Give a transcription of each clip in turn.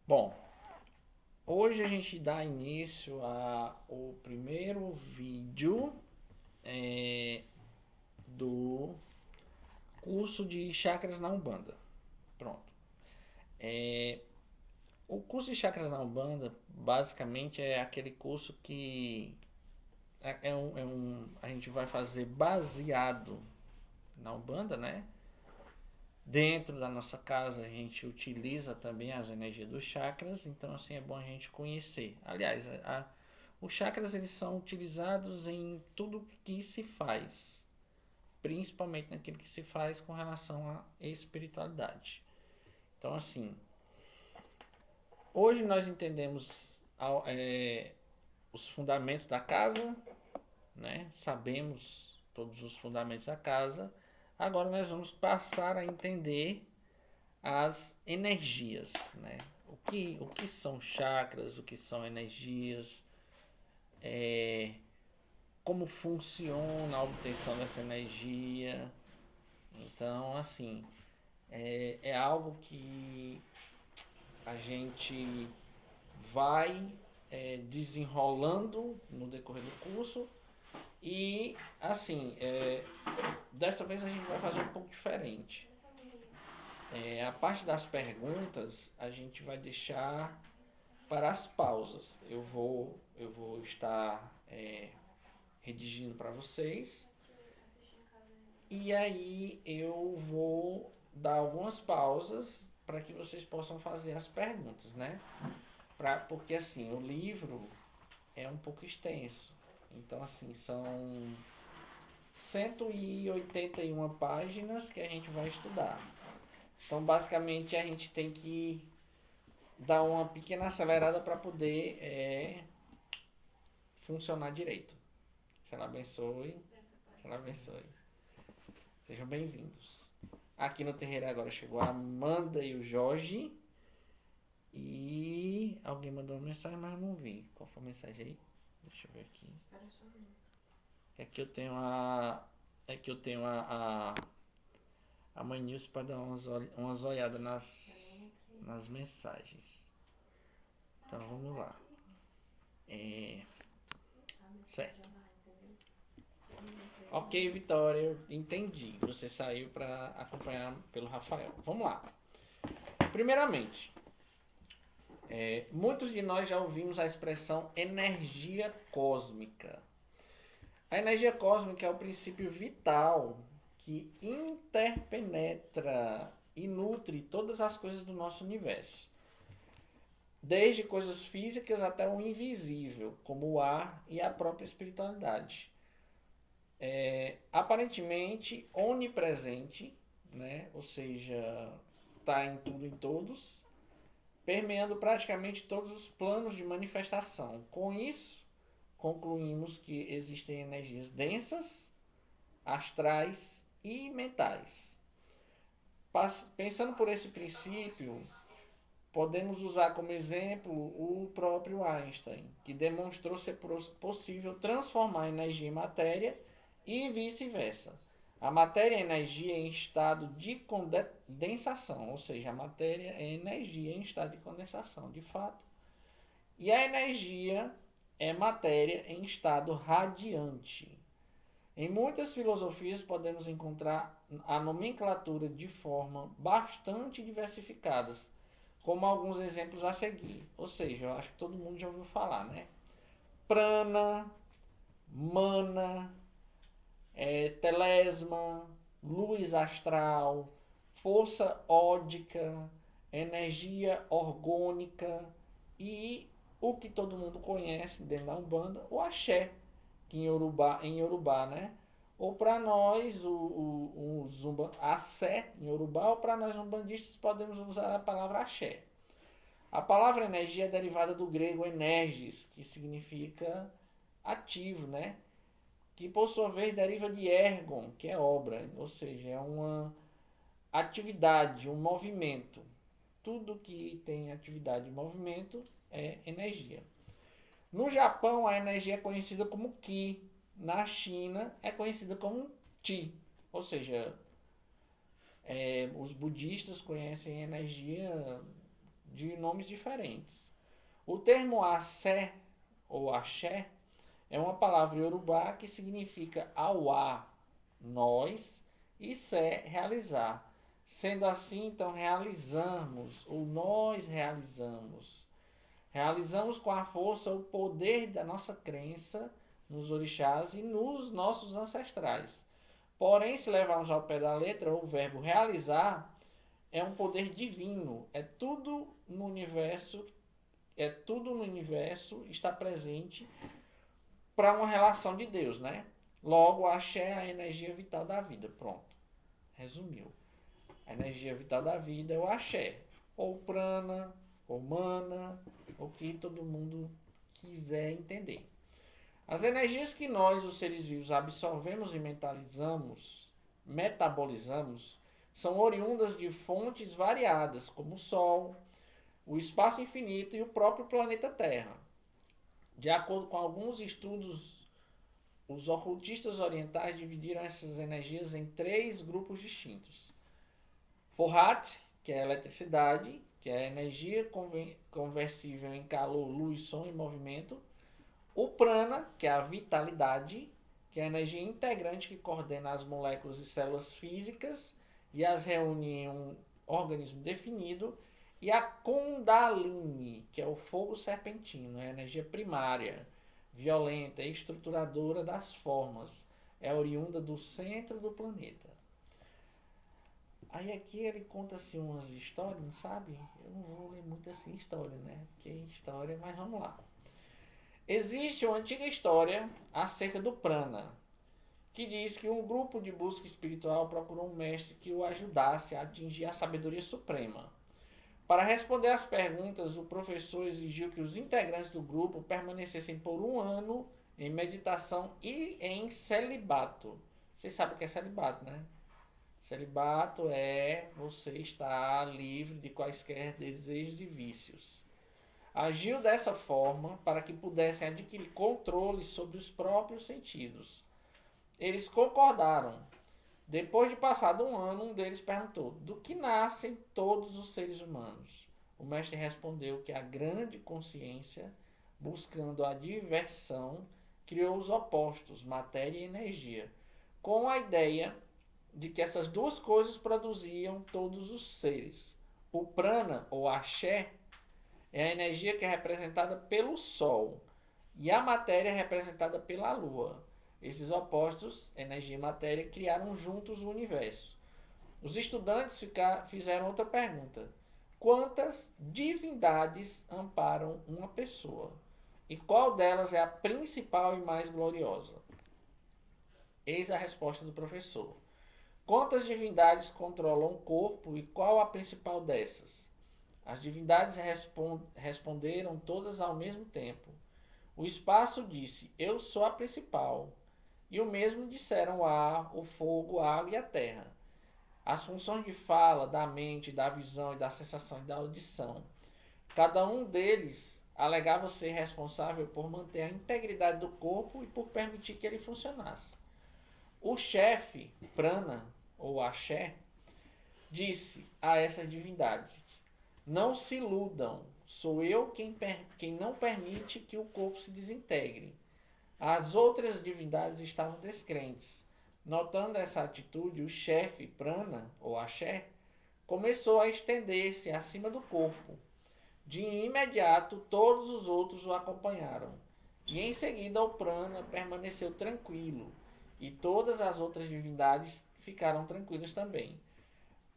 Bom, hoje a gente dá início ao primeiro vídeo do curso de chakras na Umbanda. Pronto. O curso de chakras na Umbanda basicamente é aquele curso que a gente vai fazer baseado na Umbanda, né? Dentro da nossa casa a gente utiliza também as energias dos chakras, então assim é bom a gente conhecer. Aliás, os chakras eles são utilizados em tudo que se faz, principalmente naquilo que se faz com relação à espiritualidade. Então assim, hoje nós entendemos os fundamentos da casa, né? Sabemos todos os fundamentos da casa. Agora nós vamos passar a entender as energias, né? O que são chakras, o que são energias, como funciona a obtenção dessa energia. Então, assim, é algo que a gente vai desenrolando no decorrer do curso e, assim, dessa vez a gente vai fazer um pouco diferente. A parte das perguntas a gente vai deixar para as pausas. Eu vou estar redigindo para vocês e aí eu vou dar algumas pausas para que vocês possam fazer as perguntas, né? Porque assim, o livro é um pouco extenso. Então assim, são 181 páginas que a gente vai estudar. Então basicamente a gente tem que dar uma pequena acelerada para poder funcionar direito. Que ela abençoe. Que ela abençoe. Sejam bem-vindos. Aqui no terreiro agora chegou a Amanda e o Jorge. E alguém mandou uma mensagem, mas eu não vi. Qual foi a mensagem aí? Deixa eu ver aqui. Aqui eu tenho a mãe Nilce para dar umas olhadas nas mensagens. Então vamos lá. Certo. Ok, Vitória, eu entendi. Você saiu para acompanhar pelo Rafael. Vamos lá. Primeiramente, muitos de nós já ouvimos a expressão energia cósmica. A energia cósmica é o princípio vital que interpenetra e nutre todas as coisas do nosso universo. Desde coisas físicas até o invisível, como o ar e a própria espiritualidade. Aparentemente onipresente, né? Ou seja, está em tudo e em todos, permeando praticamente todos os planos de manifestação. Com isso, concluímos que existem energias densas, astrais e mentais. Pensando por esse princípio, podemos usar como exemplo o próprio Einstein, que demonstrou ser possível transformar a energia em matéria e vice-versa. A matéria é energia em estado de condensação, ou seja, a matéria é energia em estado de condensação, de fato. E a energia é matéria em estado radiante. Em muitas filosofias podemos encontrar a nomenclatura de forma bastante diversificadas, como alguns exemplos a seguir. Ou seja, eu acho que todo mundo já ouviu falar, né? Prana, mana, telesma, luz astral, força ódica, energia orgônica e o que todo mundo conhece dentro da Umbanda, o axé, que em Yorubá, né? Ou para nós, axé em Yorubá, ou para nós umbandistas podemos usar a palavra axé. A palavra energia é derivada do grego energis, que significa ativo, né? Que por sua vez deriva de ergon, que é obra, ou seja, é uma atividade, um movimento. Tudo que tem atividade e movimento é energia. No Japão, a energia é conhecida como Ki. Na China, é conhecida como Chi. Ou seja, os budistas conhecem energia de nomes diferentes. O termo axé ou axé é uma palavra iorubá que significa auá, nós, e sé, realizar. Sendo assim, então, realizamos, ou nós realizamos. Realizamos com a força o poder da nossa crença nos orixás e nos nossos ancestrais. Porém, se levarmos ao pé da letra, o verbo realizar é um poder divino. É tudo no universo está presente para uma relação de Deus, né? Logo, axé é a energia vital da vida. Pronto. Resumiu. A energia vital da vida é o axé, ou prana, ou mana, o que todo mundo quiser entender. As energias que nós, os seres vivos, absorvemos e metabolizamos, são oriundas de fontes variadas, como o Sol, o espaço infinito e o próprio planeta Terra. De acordo com alguns estudos, os ocultistas orientais dividiram essas energias em 3 grupos distintos. Forrat, que é a eletricidade, que é a energia conversível em calor, luz, som e movimento. O prana, que é a vitalidade, que é a energia integrante que coordena as moléculas e células físicas e as reúne em um organismo definido. E a kundalini, que é o fogo serpentino, é a energia primária, violenta e estruturadora das formas. É oriunda do centro do planeta. Aí aqui ele conta assim umas histórias, não sabe? Eu não vou ler muito assim história, né? Que história, mas vamos lá. Existe uma antiga história acerca do prana, que diz que um grupo de busca espiritual procurou um mestre que o ajudasse a atingir a sabedoria suprema. Para responder às perguntas, o professor exigiu que os integrantes do grupo permanecessem por 1 ano em meditação e em celibato. Vocês sabem o que é celibato, né? Celibato é você estar livre de quaisquer desejos e vícios. Agiu dessa forma para que pudessem adquirir controle sobre os próprios sentidos. Eles concordaram. Depois de passado 1 ano, um deles perguntou: do que nascem todos os seres humanos? O mestre respondeu que a grande consciência, buscando a diversão, criou os opostos, matéria e energia, com a ideia de que essas 2 coisas produziam todos os seres. O prana, ou axé, é a energia que é representada pelo Sol e a matéria é representada pela Lua. Esses opostos, energia e matéria, criaram juntos o universo. Os estudantes fizeram outra pergunta: quantas divindades amparam uma pessoa? E qual delas é a principal e mais gloriosa? Eis a resposta do professor: quantas divindades controlam o corpo e qual a principal dessas? As divindades responderam todas ao mesmo tempo. O espaço disse: eu sou a principal. E o mesmo disseram o ar, o fogo, a água e a terra. As funções de fala, da mente, da visão e da sensação e da audição. Cada um deles alegava ser responsável por manter a integridade do corpo e por permitir que ele funcionasse. O chefe, prana, ou axé, disse a essas divindades: não se iludam, sou eu quem não permite que o corpo se desintegre. As outras divindades estavam descrentes. Notando essa atitude, o chefe prana, ou axé, começou a estender-se acima do corpo. De imediato, todos os outros o acompanharam. E em seguida, o prana permaneceu tranquilo. E todas as outras divindades ficaram tranquilas também.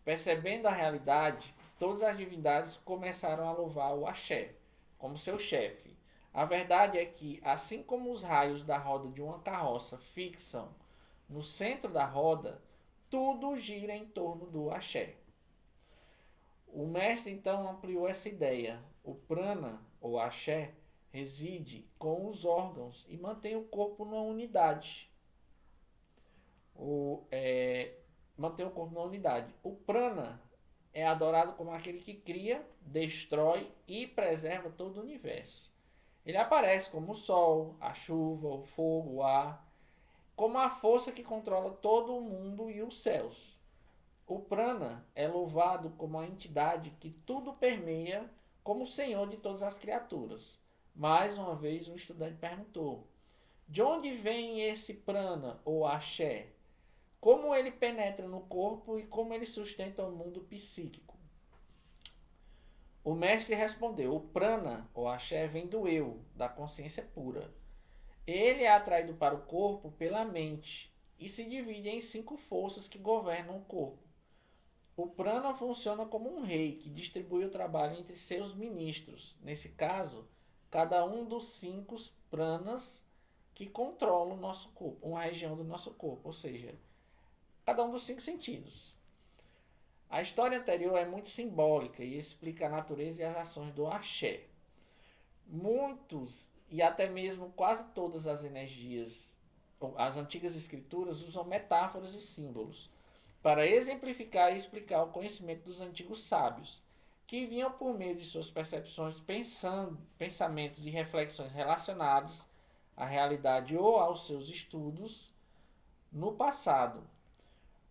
Percebendo a realidade, todas as divindades começaram a louvar o axé como seu chefe. A verdade é que, assim como os raios da roda de uma carroça fixam no centro da roda, tudo gira em torno do axé. O mestre então ampliou essa ideia. O prana, ou axé, reside com os órgãos e mantém o corpo numa unidade. O prana é adorado como aquele que cria, destrói e preserva todo o universo. Ele aparece como o sol, a chuva, o fogo, o ar, como a força que controla todo o mundo e os céus. O prana é louvado como a entidade que tudo permeia, como o Senhor de todas as criaturas. Mais uma vez, um estudante perguntou: de onde vem esse prana ou axé? Como ele penetra no corpo e como ele sustenta o mundo psíquico? O mestre respondeu: o prana ou axé vem do eu, da consciência pura. Ele é atraído para o corpo pela mente e se divide em 5 forças que governam o corpo. O prana funciona como um rei que distribui o trabalho entre seus ministros. Nesse caso, cada um dos 5 pranas que controlam o nosso corpo, uma região do nosso corpo, ou seja, cada um dos 5 sentidos. A história anterior é muito simbólica e explica a natureza e as ações do axé. Muitos e até mesmo quase todas as energias, as antigas escrituras usam metáforas e símbolos para exemplificar e explicar o conhecimento dos antigos sábios, que vinham por meio de suas percepções, pensamentos e reflexões relacionados à realidade ou aos seus estudos no passado.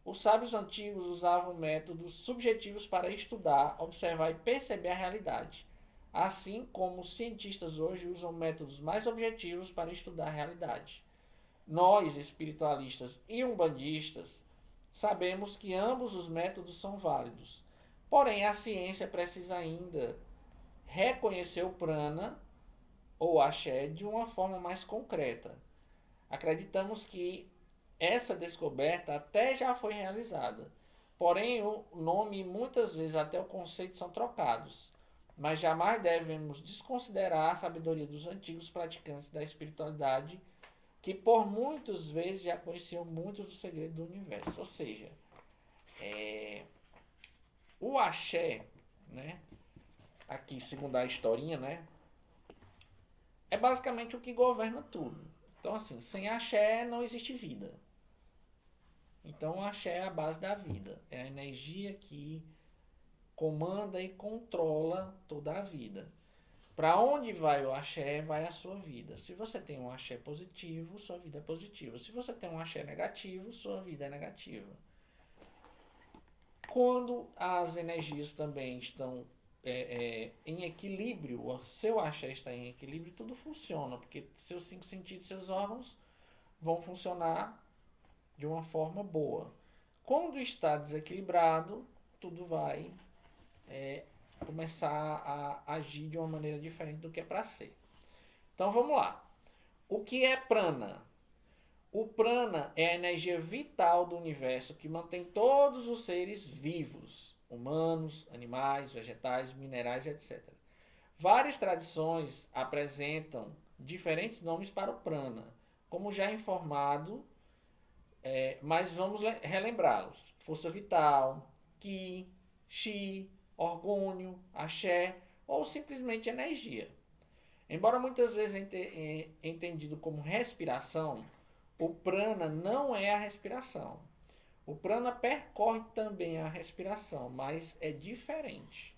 Os sábios antigos usavam métodos subjetivos para estudar, observar e perceber a realidade, assim como os cientistas hoje usam métodos mais objetivos para estudar a realidade. Nós, espiritualistas e umbandistas, sabemos que ambos os métodos são válidos, porém a ciência precisa ainda reconhecer o prana ou axé de uma forma mais concreta. Acreditamos que essa descoberta até já foi realizada, porém o nome e muitas vezes até o conceito são trocados, mas jamais devemos desconsiderar a sabedoria dos antigos praticantes da espiritualidade, que por muitas vezes já conheciam muitos dos segredos do universo. Ou seja, o axé, né, aqui segundo a historinha, né, é basicamente o que governa tudo. Então assim, sem axé não existe vida. Então o axé é a base da vida, é a energia que comanda e controla toda a vida. Para onde vai o axé, vai a sua vida. Se você tem um axé positivo, sua vida é positiva. Se você tem um axé negativo, sua vida é negativa. Quando as energias também estão em equilíbrio, o seu axé está em equilíbrio, tudo funciona, porque seus 5 sentidos, seus órgãos vão funcionar de uma forma boa. Quando está desequilibrado, tudo vai começar a agir de uma maneira diferente do que é para ser. Então vamos lá. O que é prana? O prana é a energia vital do universo que mantém todos os seres vivos, humanos, animais, vegetais, minerais, etc. Várias tradições apresentam diferentes nomes para o prana, como já informado, mas vamos relembrá-los. Força vital, ki, chi, orgônio, axé ou simplesmente energia. Embora muitas vezes entendido como respiração, o prana não é a respiração. O prana percorre também a respiração, mas é diferente.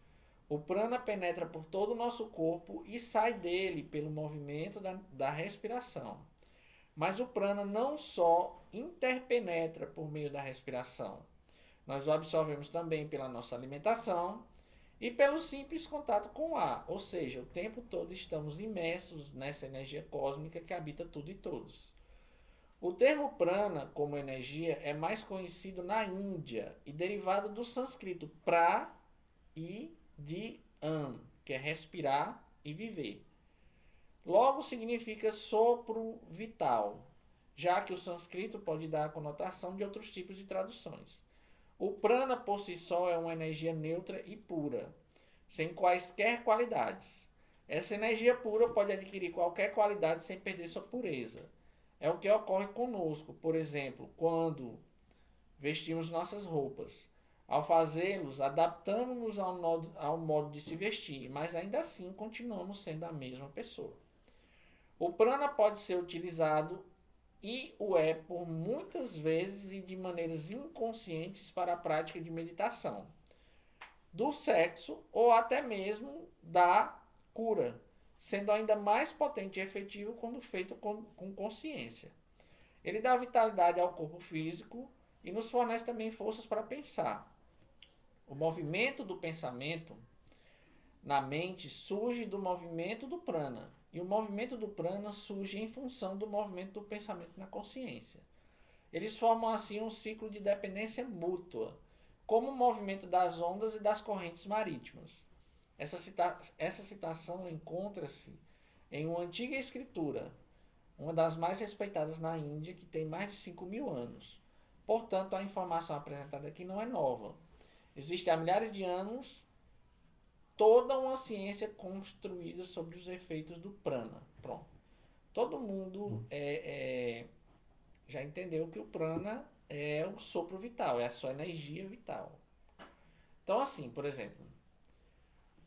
O prana penetra por todo o nosso corpo e sai dele pelo movimento da respiração. Mas o prana não só interpenetra por meio da respiração. Nós o absorvemos também pela nossa alimentação e pelo simples contato com o ar, ou seja, o tempo todo estamos imersos nessa energia cósmica que habita tudo e todos. O termo prana como energia é mais conhecido na Índia e derivado do sânscrito pra e de an, que é respirar e viver. Logo significa sopro vital, já que o sânscrito pode dar a conotação de outros tipos de traduções. O prana por si só é uma energia neutra e pura, sem quaisquer qualidades. Essa energia pura pode adquirir qualquer qualidade sem perder sua pureza. É o que ocorre conosco, por exemplo, quando vestimos nossas roupas. Ao fazê-los, adaptamos-nos ao modo de se vestir, mas ainda assim continuamos sendo a mesma pessoa. O prana pode ser utilizado e o é por muitas vezes e de maneiras inconscientes para a prática de meditação, do sexo ou até mesmo da cura, sendo ainda mais potente e efetivo quando feito com consciência. Ele dá vitalidade ao corpo físico e nos fornece também forças para pensar. O movimento do pensamento na mente surge do movimento do prana. E o movimento do prana surge em função do movimento do pensamento na consciência. Eles formam assim um ciclo de dependência mútua, como o movimento das ondas e das correntes marítimas. Essa citação encontra-se em uma antiga escritura, uma das mais respeitadas na Índia, que tem mais de 5.000 anos. Portanto, a informação apresentada aqui não é nova. Existe há milhares de anos toda uma ciência construída sobre os efeitos do prana. Pronto. Todo mundo já entendeu que o prana é o sopro vital, é a sua energia vital. Então, assim, por exemplo,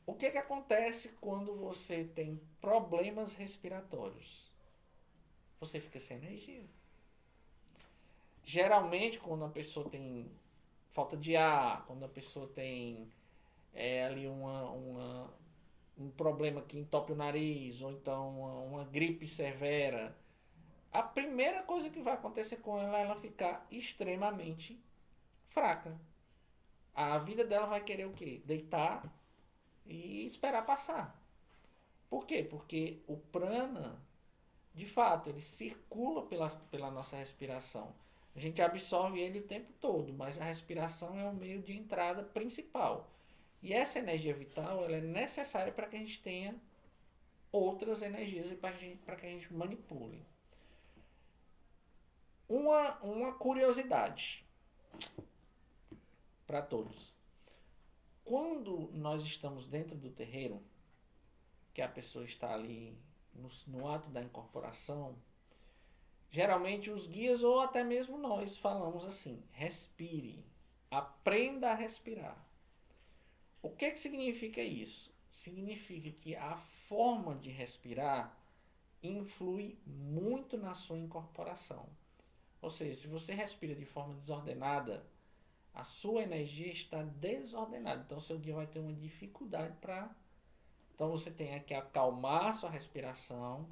o que acontece quando você tem problemas respiratórios? Você fica sem energia. Geralmente, quando a pessoa tem falta de ar, quando a pessoa tem ali um problema que entope o nariz, ou então uma gripe severa, a primeira coisa que vai acontecer com ela é ela ficar extremamente fraca. A vida dela vai querer o quê? Deitar e esperar passar. Por quê? Porque o prana, de fato, ele circula pela nossa respiração. A gente absorve ele o tempo todo, mas a respiração é o meio de entrada principal. E essa energia vital ela é necessária para que a gente tenha outras energias e para que a gente manipule. Uma curiosidade para todos. Quando nós estamos dentro do terreiro, que a pessoa está ali no ato da incorporação, geralmente os guias ou até mesmo nós falamos assim: respire, aprenda a respirar. O que significa isso? Significa que a forma de respirar influi muito na sua incorporação. Ou seja, se você respira de forma desordenada, a sua energia está desordenada. Então, seu guia vai ter uma dificuldade para... Então, você tem que acalmar a sua respiração,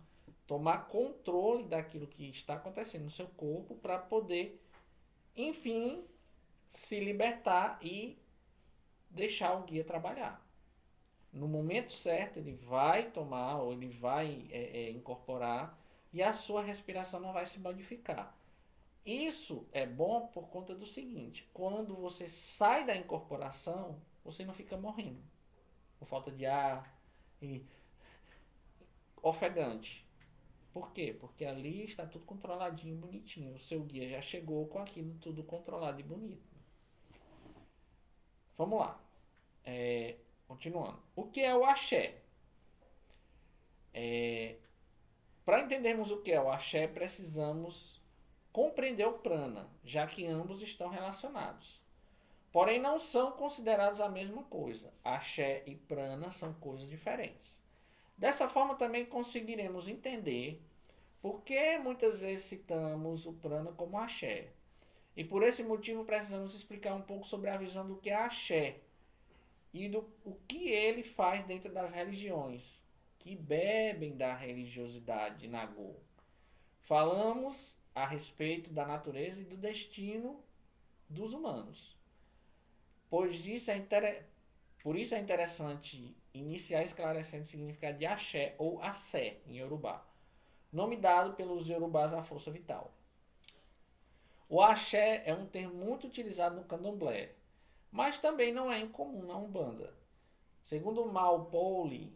tomar controle daquilo que está acontecendo no seu corpo para poder, enfim, se libertar e deixar o guia trabalhar. No momento certo, ele vai tomar ou ele vai incorporar e a sua respiração não vai se modificar. Isso é bom por conta do seguinte: quando você sai da incorporação, você não fica morrendo por falta de ar e ofegante. Por quê? Porque ali está tudo controladinho, bonitinho. O seu guia já chegou com aquilo tudo controlado e bonito. Vamos lá. Continuando. O que é o axé? Para entendermos o que é o axé, precisamos compreender o prana, já que ambos estão relacionados. Porém, não são considerados a mesma coisa. Axé e prana são coisas diferentes. Dessa forma, também conseguiremos entender por que muitas vezes citamos o prana como axé. E por esse motivo, precisamos explicar um pouco sobre a visão do que é axé e o que ele faz dentro das religiões que bebem da religiosidade nagô. Falamos a respeito da natureza e do destino dos humanos. Por isso é interessante iniciar esclarecendo o significado de axé ou assé em Yorubá, nome dado pelos Yorubás à força vital. O axé é um termo muito utilizado no candomblé, mas também não é incomum na Umbanda. Segundo Maupoli,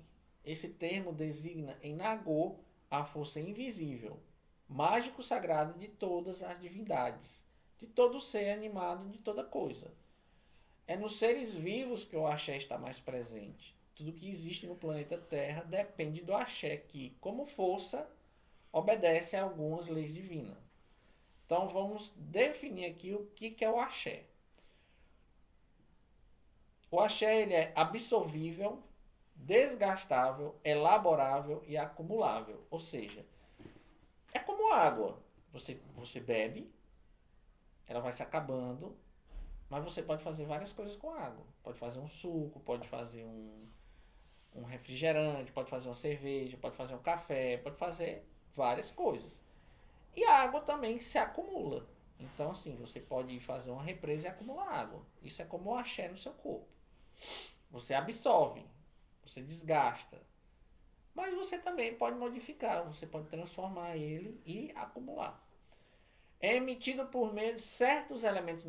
esse termo designa em nagô a força invisível, mágico sagrado de todas as divindades, de todo ser animado, de toda coisa. É nos seres vivos que o axé está mais presente. Tudo que existe no planeta Terra depende do axé, que, como força, obedece a algumas leis divinas. Então vamos definir aqui o que é o axé. O axé ele é absorvível, desgastável, elaborável e acumulável. Ou seja, é como água. Você bebe, ela vai se acabando, mas você pode fazer várias coisas com água. Pode fazer um suco, pode fazer um refrigerante, pode fazer uma cerveja, pode fazer um café, pode fazer várias coisas. E a água também se acumula. Então, assim, você pode fazer uma represa e acumular água. Isso é como o axé no seu corpo. Você absorve. você desgasta. Mas você também pode modificar, você pode transformar ele e acumular. É emitido por meio de certos elementos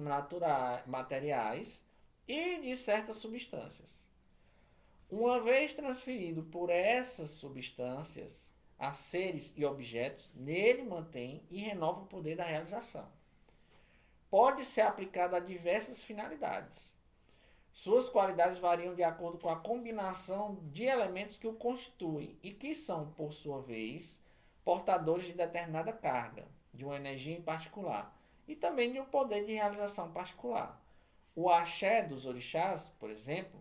materiais e de certas substâncias. Uma vez transferido por essas substâncias a seres e objetos, nele mantém e renova o poder da realização. Pode ser aplicado a diversas finalidades. Suas qualidades variam de acordo com a combinação de elementos que o constituem e que são, por sua vez, portadores de determinada carga, de uma energia em particular, e também de um poder de realização particular. O axé dos orixás, por exemplo,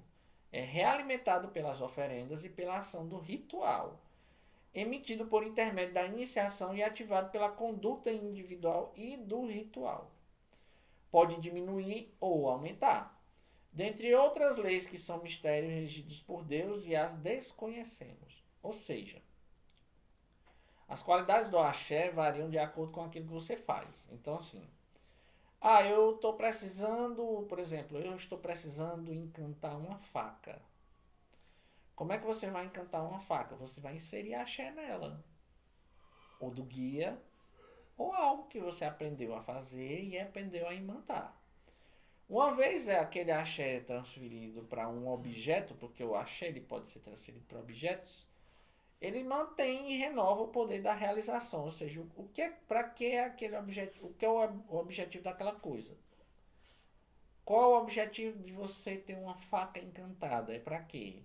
é realimentado pelas oferendas e pela ação do ritual, emitido por intermédio da iniciação e ativado pela conduta individual e do ritual. Pode diminuir ou aumentar, dentre outras leis que são mistérios regidos por Deus e as desconhecemos. Ou seja, as qualidades do axé variam de acordo com aquilo que você faz. Então, assim, eu estou precisando, por exemplo, eu estou precisando encantar uma faca. Como é que você vai encantar uma faca? Você vai inserir axé nela, ou do guia, ou algo que você aprendeu a fazer e aprendeu a imantar. Uma vez aquele axé transferido para um objeto, porque o axé ele pode ser transferido para objetos, ele mantém e renova o poder da realização, ou seja, o que para que é aquele objetivo, o que é o objetivo daquela coisa. Qual é o objetivo de você ter uma faca encantada? É para quê?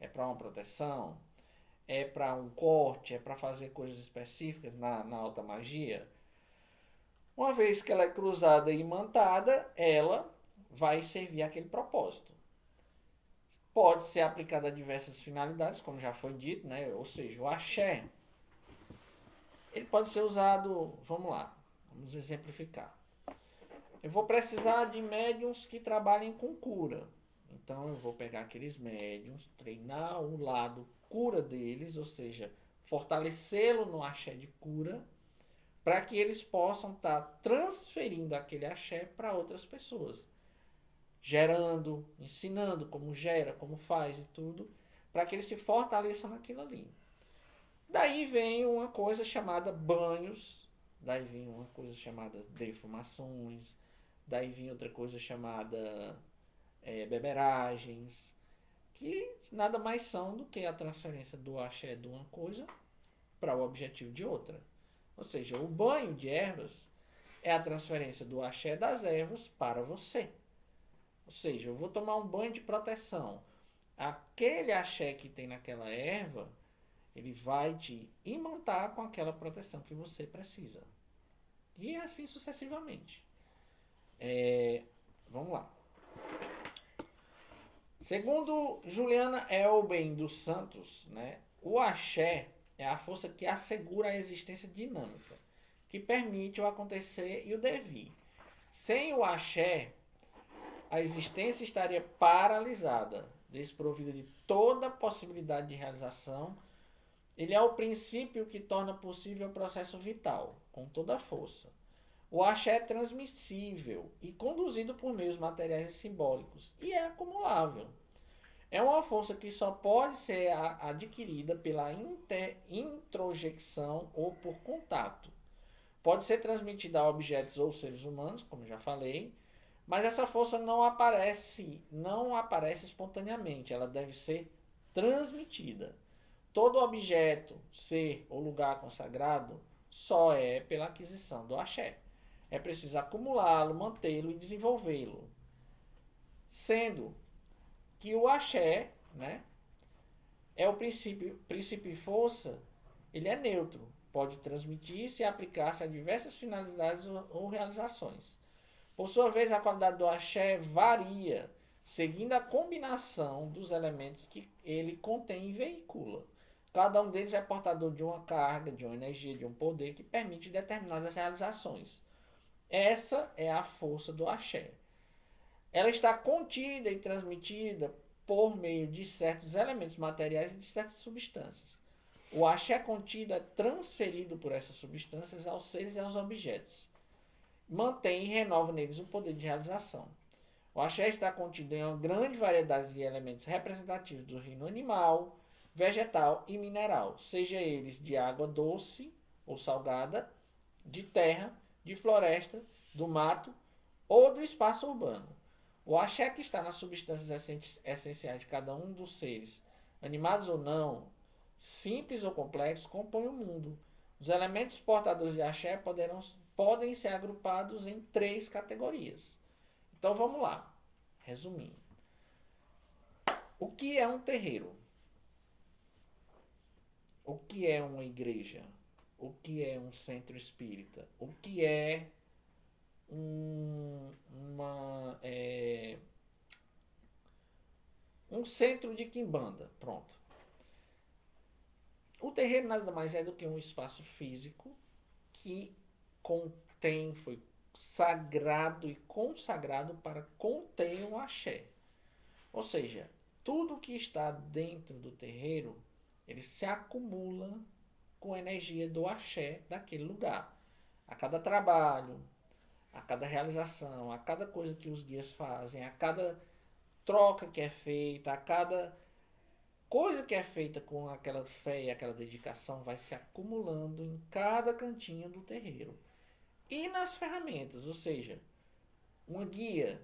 É para uma proteção? É para um corte? É para fazer coisas específicas na alta magia? Uma vez que ela é cruzada e imantada, ela vai servir aquele propósito. Pode ser aplicada a diversas finalidades, como já foi dito, né? Ou seja, o axé, ele pode ser usado, vamos lá, vamos exemplificar. Eu vou precisar de médiums que trabalhem com cura. Então eu vou pegar aqueles médiums, treinar o lado cura deles, ou seja, fortalecê-lo no axé de cura, para que eles possam estar transferindo aquele axé para outras pessoas. Gerando, ensinando como gera, como faz e tudo, para que eles se fortaleçam naquilo ali. Daí vem uma coisa chamada banhos, daí vem uma coisa chamada defumações, daí vem outra coisa chamada beberagens, que nada mais são do que a transferência do axé de uma coisa para o objetivo de outra. Ou seja, o banho de ervas é a transferência do axé das ervas para você. Ou seja, eu vou tomar um banho de proteção. Aquele axé que tem naquela erva, ele vai te imantar com aquela proteção que você precisa. E assim sucessivamente. Vamos lá. Segundo Juliana Elben dos Santos, né, o axé é a força que assegura a existência dinâmica, que permite o acontecer e o devir. Sem o axé, a existência estaria paralisada, desprovida de toda possibilidade de realização. Ele é o princípio que torna possível o processo vital, com toda a força. O axé é transmissível e conduzido por meios materiais e simbólicos, e é acumulável. É uma força que só pode ser adquirida pela introjecção ou por contato. Pode ser transmitida a objetos ou seres humanos, como já falei, mas essa força não aparece espontaneamente, ela deve ser transmitida. Todo objeto, ser ou lugar consagrado só é pela aquisição do axé. É preciso acumulá-lo, mantê-lo e desenvolvê-lo. Sendo que o axé, né, é o princípio e força, ele é neutro, pode transmitir-se e aplicar-se a diversas finalidades ou realizações. Por sua vez, a qualidade do axé varia, seguindo a combinação dos elementos que ele contém e veicula. Cada um deles é portador de uma carga, de uma energia, de um poder que permite determinadas realizações. Essa é a força do axé. Ela está contida e transmitida por meio de certos elementos materiais e de certas substâncias. O axé contido é transferido por essas substâncias aos seres e aos objetos. Mantém e renova neles o poder de realização. O axé está contido em uma grande variedade de elementos representativos do reino animal, vegetal e mineral, seja eles de água doce ou salgada, de terra, de floresta, do mato ou do espaço urbano. O axé que está nas substâncias essenciais de cada um dos seres, animados ou não, simples ou complexos, compõem o mundo. Os elementos portadores de axé podem ser agrupados em 3 categorias. Então vamos lá, resumindo. O que é um terreiro? O que é uma igreja? O que é um centro espírita? O que é um centro de quimbanda? Pronto. O terreiro nada mais é do que um espaço físico que foi sagrado e consagrado para conter o axé. Ou seja, tudo que está dentro do terreiro, ele se acumula com a energia do axé daquele lugar. A cada trabalho, a cada realização, a cada coisa que os guias fazem, a cada troca que é feita, a cada coisa que é feita com aquela fé e aquela dedicação vai se acumulando em cada cantinho do terreiro. E nas ferramentas, ou seja, uma guia.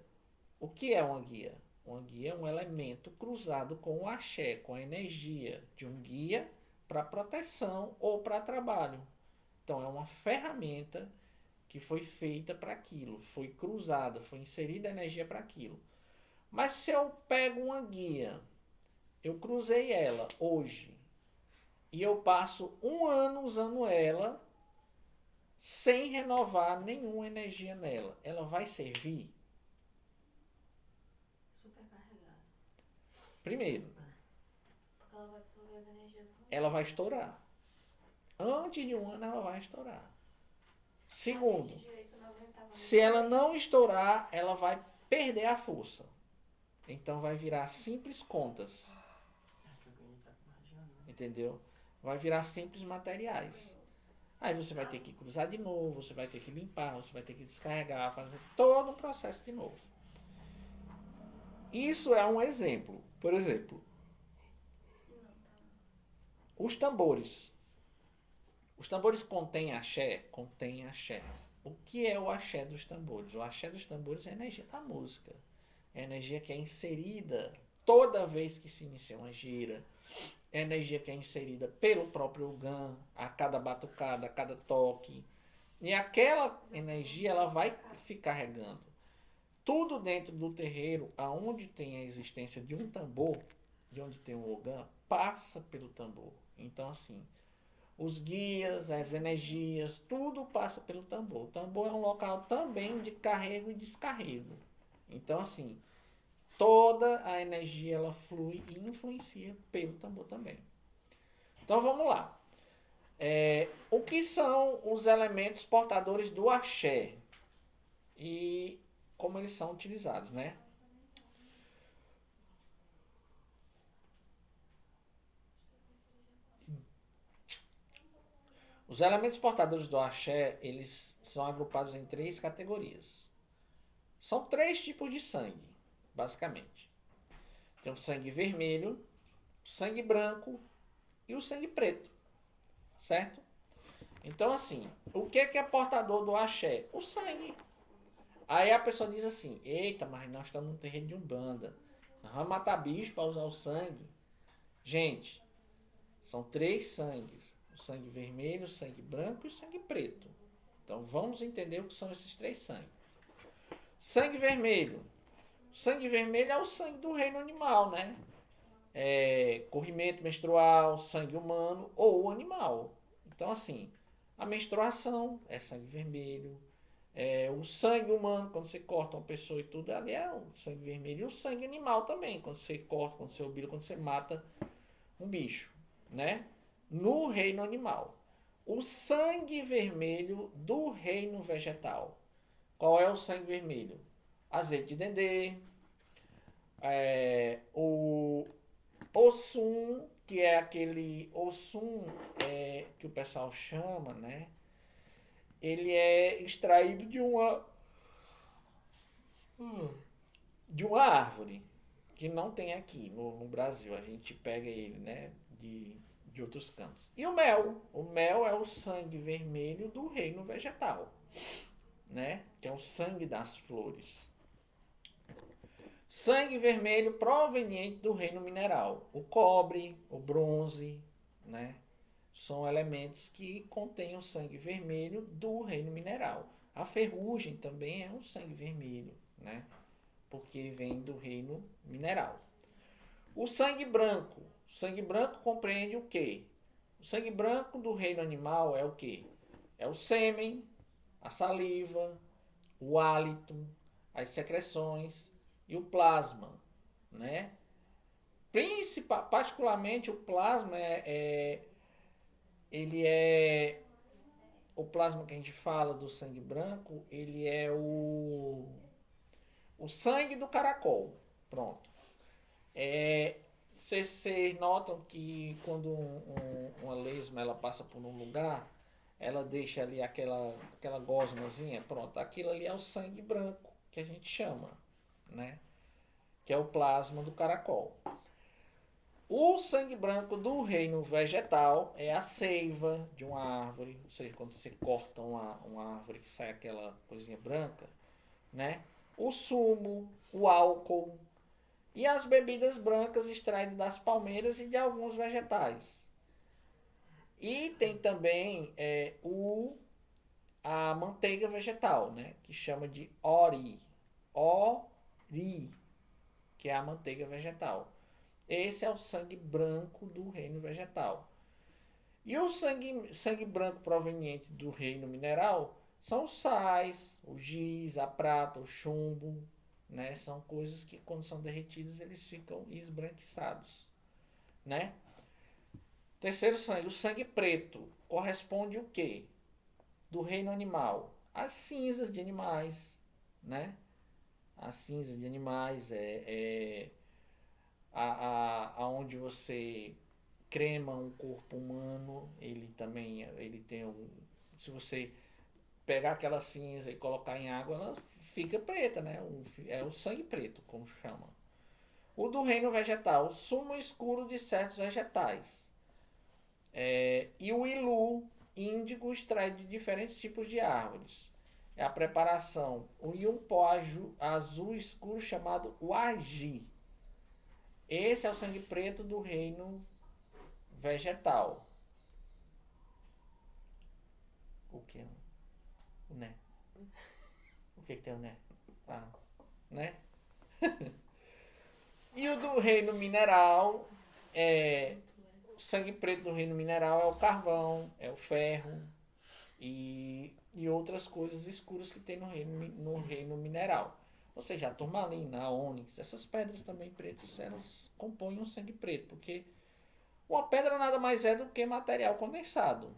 O que é uma guia? Uma guia é um elemento cruzado com o axé, com a energia de um guia para proteção ou para trabalho. Então é uma ferramenta que foi feita para aquilo, foi cruzada, foi inserida energia para aquilo. Mas se eu pego uma guia, eu cruzei ela hoje e eu passo 1 ano usando ela sem renovar nenhuma energia nela, ela vai servir? Supercarregada. Primeiro, Porque ela vai absorver as energias ruins. ela vai estourar. Antes de 1 ano ela vai estourar. Segundo, se ela não estourar, ela vai perder a força. Então vai virar simples contas. Entendeu? Vai virar simples materiais. Aí você vai ter que cruzar de novo, você vai ter que limpar, você vai ter que descarregar, fazer todo um processo de novo. Isso é um exemplo. Por exemplo, os tambores. Os tambores contêm axé? Contêm axé. O que é o axé dos tambores? O axé dos tambores é a energia da música. É a energia que é inserida toda vez que se inicia uma gira. É a energia que é inserida pelo próprio Ogã, a cada batucada, a cada toque. E aquela energia ela vai se carregando. Tudo dentro do terreiro, aonde tem a existência de um tambor, de onde tem um Ogã, passa pelo tambor. Então assim, os guias, as energias, tudo passa pelo tambor. O tambor é um local também de carrego e descarrego. Então assim, toda a energia ela flui e influencia pelo tambor também. Então vamos lá. O que são os elementos portadores do axé e como eles são utilizados, né? Os elementos portadores do axé, eles são agrupados em 3 categorias. São 3 tipos de sangue, basicamente. Tem o sangue vermelho, o sangue branco e o sangue preto, certo? Então assim, o que é portador do axé? O sangue. Aí a pessoa diz assim, eita, mas nós estamos no terreiro de Umbanda, nós vamos matar bicho para usar o sangue. Gente, são 3 sangues, o sangue vermelho, o sangue branco e o sangue preto. Então vamos entender o que são esses 3 sangues. Sangue vermelho. O sangue vermelho é o sangue do reino animal, né? Corrimento menstrual, sangue humano ou animal. Então assim, a menstruação é sangue vermelho. O sangue humano, quando você corta uma pessoa e tudo, ali é o sangue vermelho. E o sangue animal também, quando você corta, quando você obila, quando você mata um bicho, né? No reino animal. O sangue vermelho do reino vegetal. Qual é o sangue vermelho? Azeite de dendê, o Ossum, que é aquele Ossum que o pessoal chama, né? Ele é extraído de uma árvore, que não tem aqui no Brasil. A gente pega ele, né, de outros cantos. E o mel. O mel é o sangue vermelho do reino vegetal, né? Que é o sangue das flores. Sangue vermelho proveniente do reino mineral. O cobre, o bronze, né? São elementos que contêm o sangue vermelho do reino mineral. A ferrugem também é um sangue vermelho, né? Porque vem do reino mineral. O sangue branco. O sangue branco compreende o quê? O sangue branco do reino animal é o quê? É o sêmen, a saliva, o hálito, as secreções e o plasma, né? Particularmente o plasma ele é o plasma que a gente fala do sangue branco, ele é o sangue do caracol. Pronto. Vocês notam que quando uma lesma ela passa por um lugar, ela deixa ali aquela gosmazinha, pronto, aquilo ali é o sangue branco que a gente chama, né? Que é o plasma do caracol. O sangue branco do reino vegetal é a seiva de uma árvore, ou seja, quando você corta uma árvore que sai aquela coisinha branca, né? O sumo, o álcool e as bebidas brancas extraídas das palmeiras e de alguns vegetais. E tem também a manteiga vegetal, né? Que chama de ori, que é a manteiga vegetal. Esse é o sangue branco do reino vegetal. E o sangue branco proveniente do reino mineral são os sais, o giz, a prata, o chumbo, né? São coisas que quando são derretidas eles ficam esbranquiçados, né? Terceiro sangue, o sangue preto, corresponde o quê? Do reino animal, as cinzas de animais, né? As cinzas de animais aonde você crema um corpo humano, ele também tem se você pegar aquela cinza e colocar em água, ela fica preta, né? É o sangue preto, como chama. O do reino vegetal, sumo escuro de certos vegetais. E o ilu, índigo, extraído de diferentes tipos de árvores. É a preparação. E um pó azul escuro chamado uagi. Esse é o sangue preto do reino vegetal. O que? O né? O que tem o né? Né? E o do reino mineral o sangue preto do reino mineral é o carvão, é o ferro e outras coisas escuras que tem no reino mineral. Ou seja, a turmalina, a ônix, essas pedras também pretas, elas compõem o sangue preto, porque uma pedra nada mais é do que material condensado.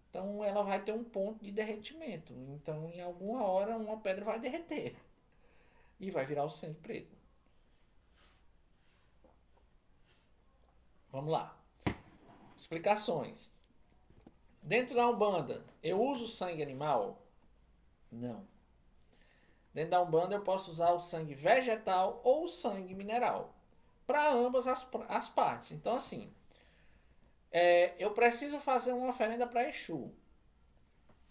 Então ela vai ter um ponto de derretimento. Então em alguma hora uma pedra vai derreter e vai virar o sangue preto. Vamos lá. Explicações. Dentro da Umbanda, eu uso sangue animal? Não. Dentro da Umbanda eu posso usar o sangue vegetal ou o sangue mineral. Para ambas as partes. Então assim, eu preciso fazer uma oferenda para Exu.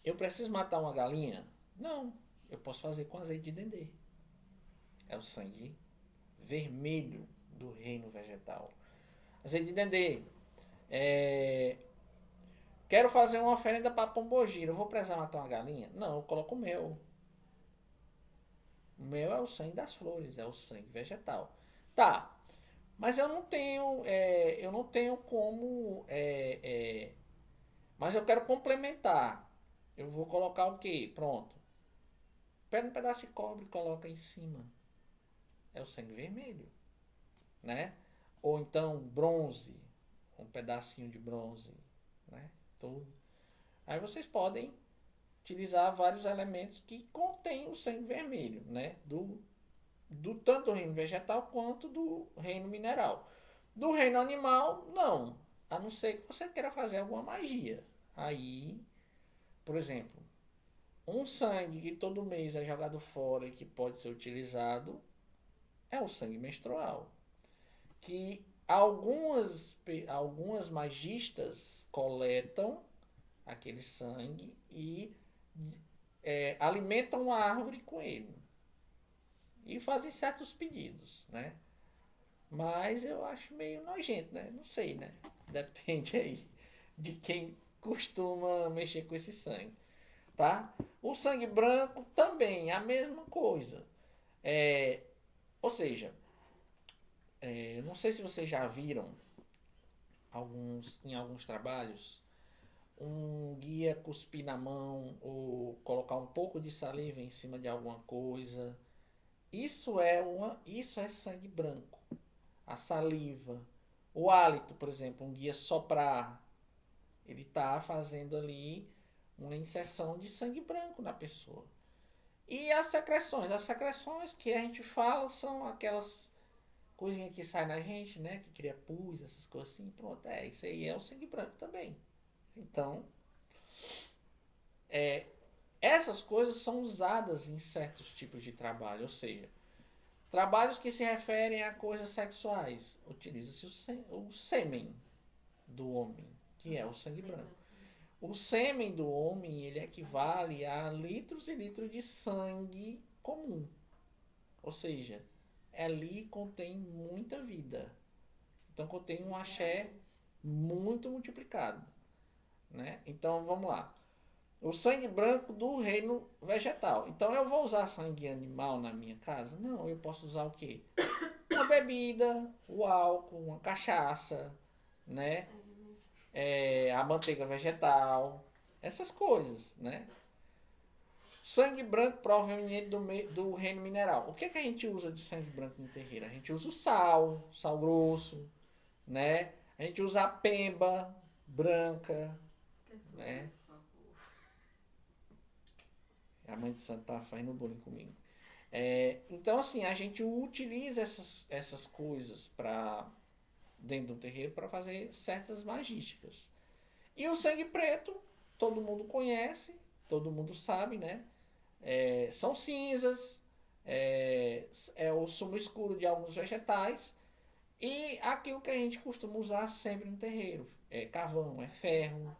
Eu preciso matar uma galinha? Não. Eu posso fazer com azeite de dendê. É o sangue vermelho do reino vegetal. Azeite de dendê. Quero fazer uma oferenda para Pombogira. Eu vou precisar matar uma galinha? Não, eu coloco o mel. O mel é o sangue das flores, é o sangue vegetal. Tá, mas eu não tenho como. Mas eu quero complementar. Eu vou colocar o quê? Pronto. Pega um pedaço de cobre e coloca em cima. É o sangue vermelho, né? Ou então bronze, um pedacinho de bronze, né? Tudo. Aí vocês podem utilizar vários elementos que contêm o sangue vermelho, né? Tanto do reino vegetal quanto do reino mineral. Do reino animal, não. A não ser que você queira fazer alguma magia. Aí, por exemplo, um sangue que todo mês é jogado fora e que pode ser utilizado, é o sangue menstrual, que algumas magistas coletam aquele sangue e alimentam a árvore com ele. E fazem certos pedidos, né? Mas eu acho meio nojento, né? Não sei, né? Depende aí de quem costuma mexer com esse sangue, tá? O sangue branco também é a mesma coisa. Ou seja, não sei se vocês já viram em alguns trabalhos um guia cuspir na mão ou colocar um pouco de saliva em cima de alguma coisa. Isso é sangue branco. A saliva, o hálito, por exemplo, um guia soprar, ele está fazendo ali uma inserção de sangue branco na pessoa. E as secreções que a gente fala são aquelas coisinhas que saem na gente, né, que cria pus, essas coisas assim, pronto, isso aí é o sangue branco também. Então, essas coisas são usadas em certos tipos de trabalho, ou seja, trabalhos que se referem a coisas sexuais, utiliza-se o sêmen do homem, que é o sangue branco. O sêmen do homem, ele equivale a litros e litros de sangue comum. Ou seja, ali contém muita vida. Então contém um axé muito multiplicado, né? Então vamos lá. O sangue branco do reino vegetal. Então eu vou usar sangue animal na minha casa? Não, eu posso usar o quê? Uma bebida, o álcool, uma cachaça, né? A manteiga vegetal, essas coisas, né? Sangue branco proveniente do reino mineral. O que a gente usa de sangue branco no terreiro? A gente usa o sal grosso, né? A gente usa a pemba branca, né? A mãe de santo tá fazendo bullying comigo. Então, assim, a gente utiliza essas coisas dentro do terreiro para fazer certas magísticas. E o sangue preto, todo mundo conhece, todo mundo sabe, né? São cinzas, é o sumo escuro de alguns vegetais e aquilo que a gente costuma usar sempre no terreiro. É carvão, é ferro,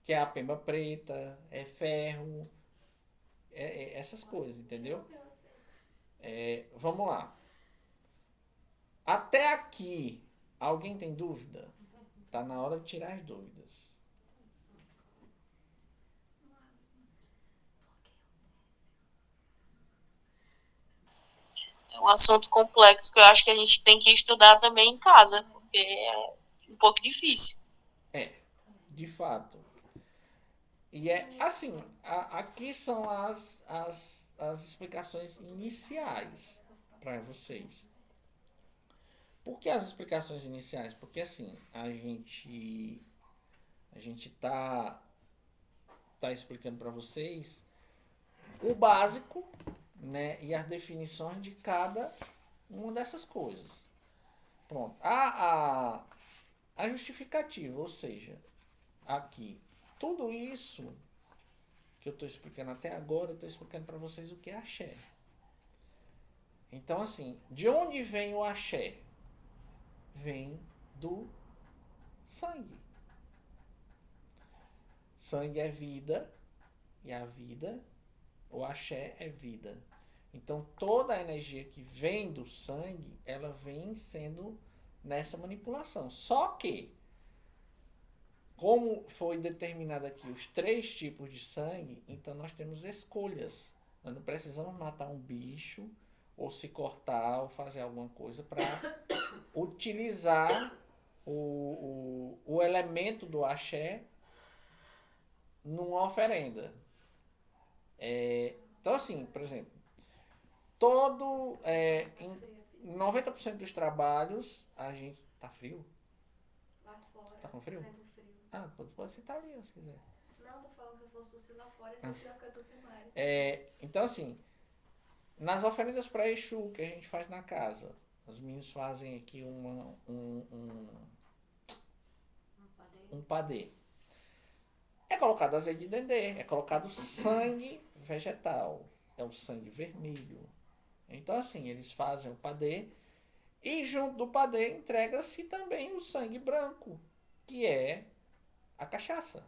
que é a pemba preta, é ferro, essas coisas, entendeu? Vamos lá. Até aqui, alguém tem dúvida? Tá na hora de tirar as dúvidas. É um assunto complexo que eu acho que a gente tem que estudar também em casa, porque é um pouco difícil. De fato. E assim, aqui são as explicações iniciais para vocês. Por que as explicações iniciais? Porque assim, a gente tá explicando para vocês o básico, né, e as definições de cada uma dessas coisas. Pronto. A justificativa, ou seja, aqui, tudo isso que eu estou explicando até agora, eu estou explicando para vocês o que é axé. Então, assim, de onde vem o axé? Vem do sangue. Sangue é vida, e a vida, o axé é vida. Então, toda a energia que vem do sangue, ela vem sendo nessa manipulação. Só que, como foi determinado aqui os 3 tipos de sangue, então nós temos escolhas. Nós não precisamos matar um bicho, ou se cortar, ou fazer alguma coisa para utilizar o elemento do axé numa oferenda. Então, assim, por exemplo, em 90% dos trabalhos, a gente... Tá frio? Lá fora. Tá com frio? Ah, pode sentar ali, se quiser. Não, tô falando que se eu fosse tossir lá fora, ia ser pior que eu tossi mais. Então, assim, nas oferendas para Exu que a gente faz na casa, os meninos fazem aqui um padê. É colocado azeite de dendê, é colocado sangue vegetal, é o sangue vermelho, Então, assim, eles fazem o padê e junto do padê entrega-se também o sangue branco, que é a cachaça,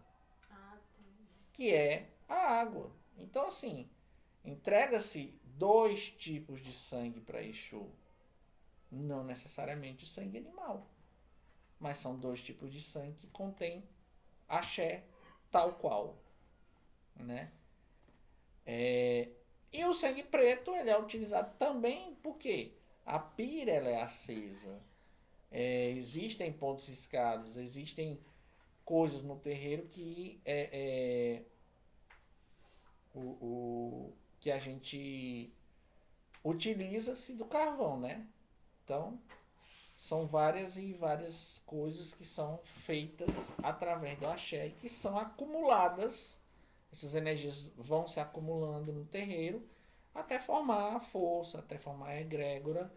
que é a água. Então, assim, entrega-se 2 tipos de sangue para Exu, não necessariamente o sangue animal, mas são 2 tipos de sangue que contém axé tal qual, né? E o sangue preto ele é utilizado também porque a pira ela é acesa, existem pontos riscados, existem coisas no terreiro que que a gente utiliza-se do carvão, né? Então são várias e várias coisas que são feitas através do axé e que são acumuladas. Essas energias vão se acumulando no terreiro até formar a força, até formar a egrégora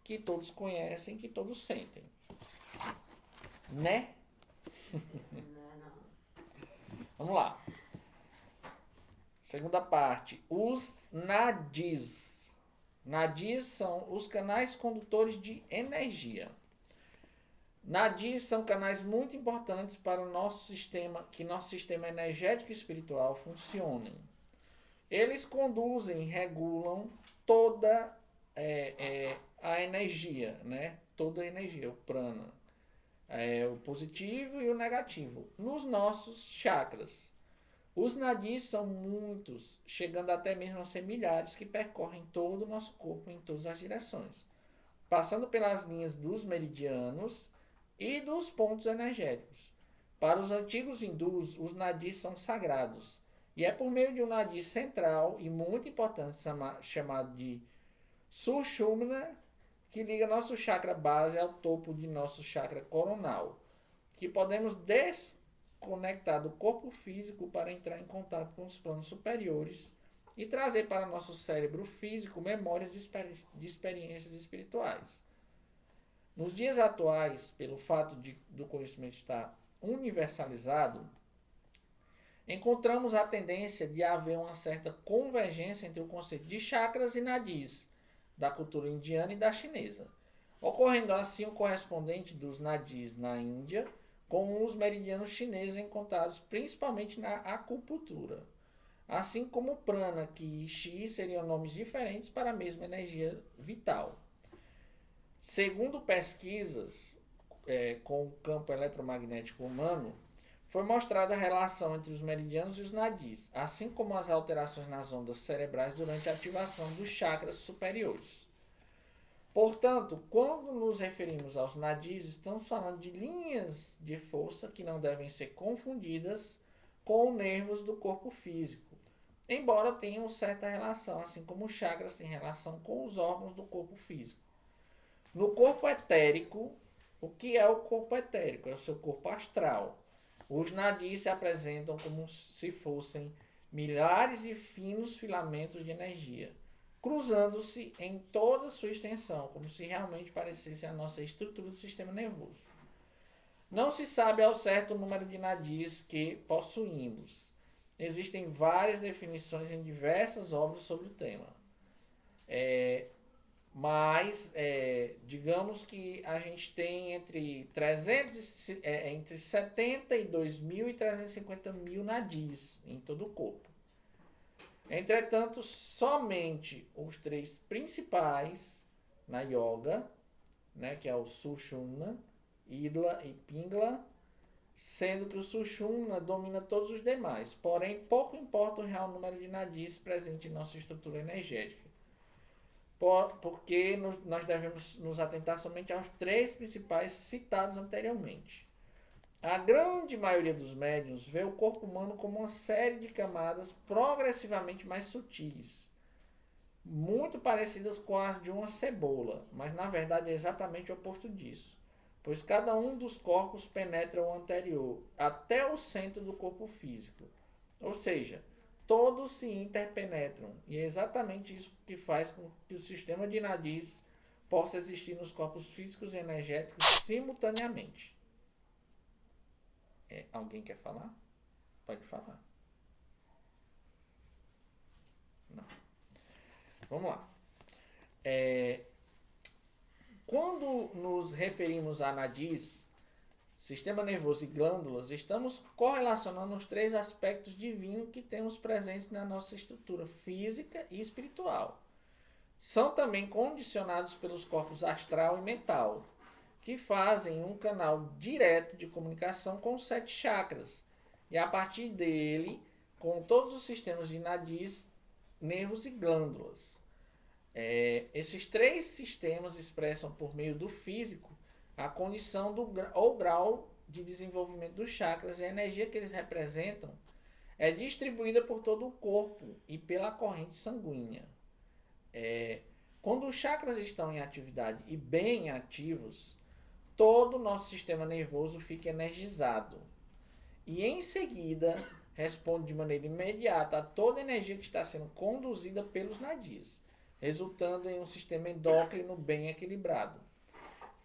que todos conhecem, que todos sentem. Né? Vamos lá. Segunda parte. Os nadis. Nadis são os canais condutores de energia. Nadis são canais muito importantes para o nosso sistema, que nosso sistema energético e espiritual funcionem. Eles conduzem, regulam toda a energia, né? Toda a energia, o prana, o positivo e o negativo, nos nossos chakras. Os nadis são muitos, chegando até mesmo a ser milhares, que percorrem todo o nosso corpo em todas as direções, passando pelas linhas dos meridianos e dos pontos energéticos. Para os antigos hindus, os nadis são sagrados, e é por meio de um nadi central e muito importante chamado de Sushumna que liga nosso chakra base ao topo de nosso chakra coronal, que podemos desconectar do corpo físico para entrar em contato com os planos superiores e trazer para nosso cérebro físico memórias de experiências espirituais. Nos dias atuais, pelo fato do conhecimento estar universalizado, encontramos a tendência de haver uma certa convergência entre o conceito de chakras e nadis da cultura indiana e da chinesa, ocorrendo assim o correspondente dos nadis na Índia com os meridianos chineses encontrados principalmente na acupuntura, assim como prana, que e chi seriam nomes diferentes para a mesma energia vital. Segundo pesquisas com o campo eletromagnético humano, foi mostrada a relação entre os meridianos e os nadis, assim como as alterações nas ondas cerebrais durante a ativação dos chakras superiores. Portanto, quando nos referimos aos nadis, estamos falando de linhas de força que não devem ser confundidas com nervos do corpo físico, embora tenham certa relação, assim como os chakras têm relação com os órgãos do corpo físico. No corpo etérico, o que é o corpo etérico? É o seu corpo astral. Os nadis se apresentam como se fossem milhares de finos filamentos de energia, cruzando-se em toda a sua extensão, como se realmente parecesse a nossa estrutura do sistema nervoso. Não se sabe ao certo o número de nadis que possuímos. Existem várias definições em diversas obras sobre o tema. Mas digamos que a gente tem entre 72 mil e 350 mil nadis em todo o corpo. Entretanto, somente os 3 principais na yoga, né, que é o Sushumna, Idla e Pingla, sendo que o Sushumna domina todos os demais, porém pouco importa o real número de nadis presente em nossa estrutura energética, porque nós devemos nos atentar somente aos 3 principais citados anteriormente. A grande maioria dos médiuns vê o corpo humano como uma série de camadas progressivamente mais sutis, muito parecidas com as de uma cebola, mas na verdade é exatamente o oposto disso, pois cada um dos corpos penetra o anterior até o centro do corpo físico, ou seja, todos se interpenetram, e é exatamente isso que faz com que o sistema de nadis possa existir nos corpos físicos e energéticos simultaneamente. Alguém quer falar? Pode falar. Não. Vamos lá. Quando nos referimos a nadis, sistema nervoso e glândulas, estamos correlacionando os três aspectos divinos que temos presentes na nossa estrutura física e espiritual. São também condicionados pelos corpos astral e mental, que fazem um canal direto de comunicação com os 7 chakras, e a partir dele, com todos os sistemas de nadis, nervos e glândulas. Esses 3 sistemas expressam por meio do físico a condição ou grau de desenvolvimento dos chakras, e a energia que eles representam é distribuída por todo o corpo e pela corrente sanguínea. Quando os chakras estão em atividade e bem ativos, todo o nosso sistema nervoso fica energizado e em seguida responde de maneira imediata a toda a energia que está sendo conduzida pelos nadis, resultando em um sistema endócrino bem equilibrado.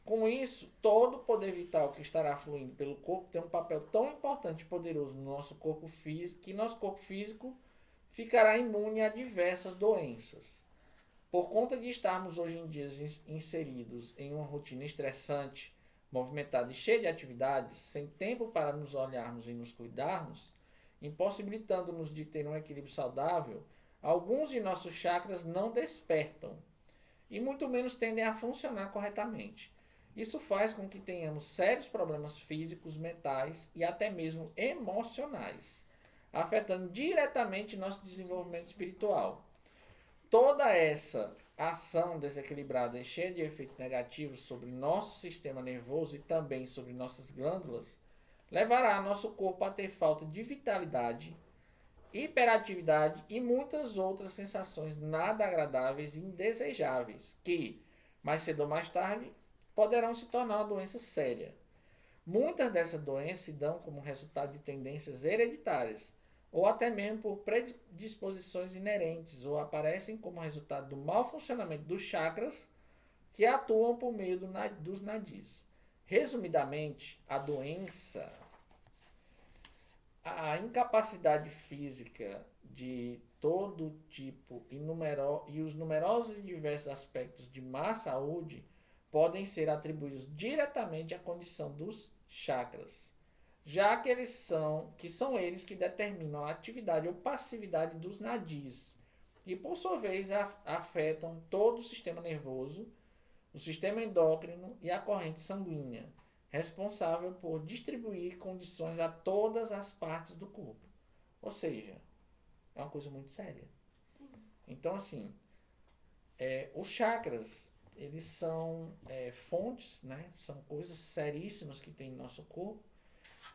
Com isso, todo o poder vital que estará fluindo pelo corpo tem um papel tão importante e poderoso no nosso corpo físico que nosso corpo físico ficará imune a diversas doenças. Por conta de estarmos hoje em dia inseridos em uma rotina estressante, movimentada e cheia de atividades, sem tempo para nos olharmos e nos cuidarmos, impossibilitando-nos de ter um equilíbrio saudável, alguns de nossos chakras não despertam e muito menos tendem a funcionar corretamente. Isso faz com que tenhamos sérios problemas físicos, mentais e até mesmo emocionais, afetando diretamente nosso desenvolvimento espiritual. Toda essa ação desequilibrada e cheia de efeitos negativos sobre nosso sistema nervoso e também sobre nossas glândulas levará nosso corpo a ter falta de vitalidade, hiperatividade e muitas outras sensações nada agradáveis e indesejáveis que, mais cedo ou mais tarde, poderão se tornar uma doença séria. Muitas dessas doenças se dão como resultado de tendências hereditárias, ou até mesmo por predisposições inerentes, ou aparecem como resultado do mau funcionamento dos chakras que atuam por meio dos nadis. Resumidamente, a incapacidade física de todo tipo e os numerosos e diversos aspectos de má saúde podem ser atribuídos diretamente à condição dos chakras, já que são eles que determinam a atividade ou passividade dos nadis, que por sua vez afetam todo o sistema nervoso, o sistema endócrino e a corrente sanguínea, responsável por distribuir condições a todas as partes do corpo. Ou seja, é uma coisa muito séria. Então, assim, os chakras, eles são fontes, né? São coisas seríssimas que tem no nosso corpo.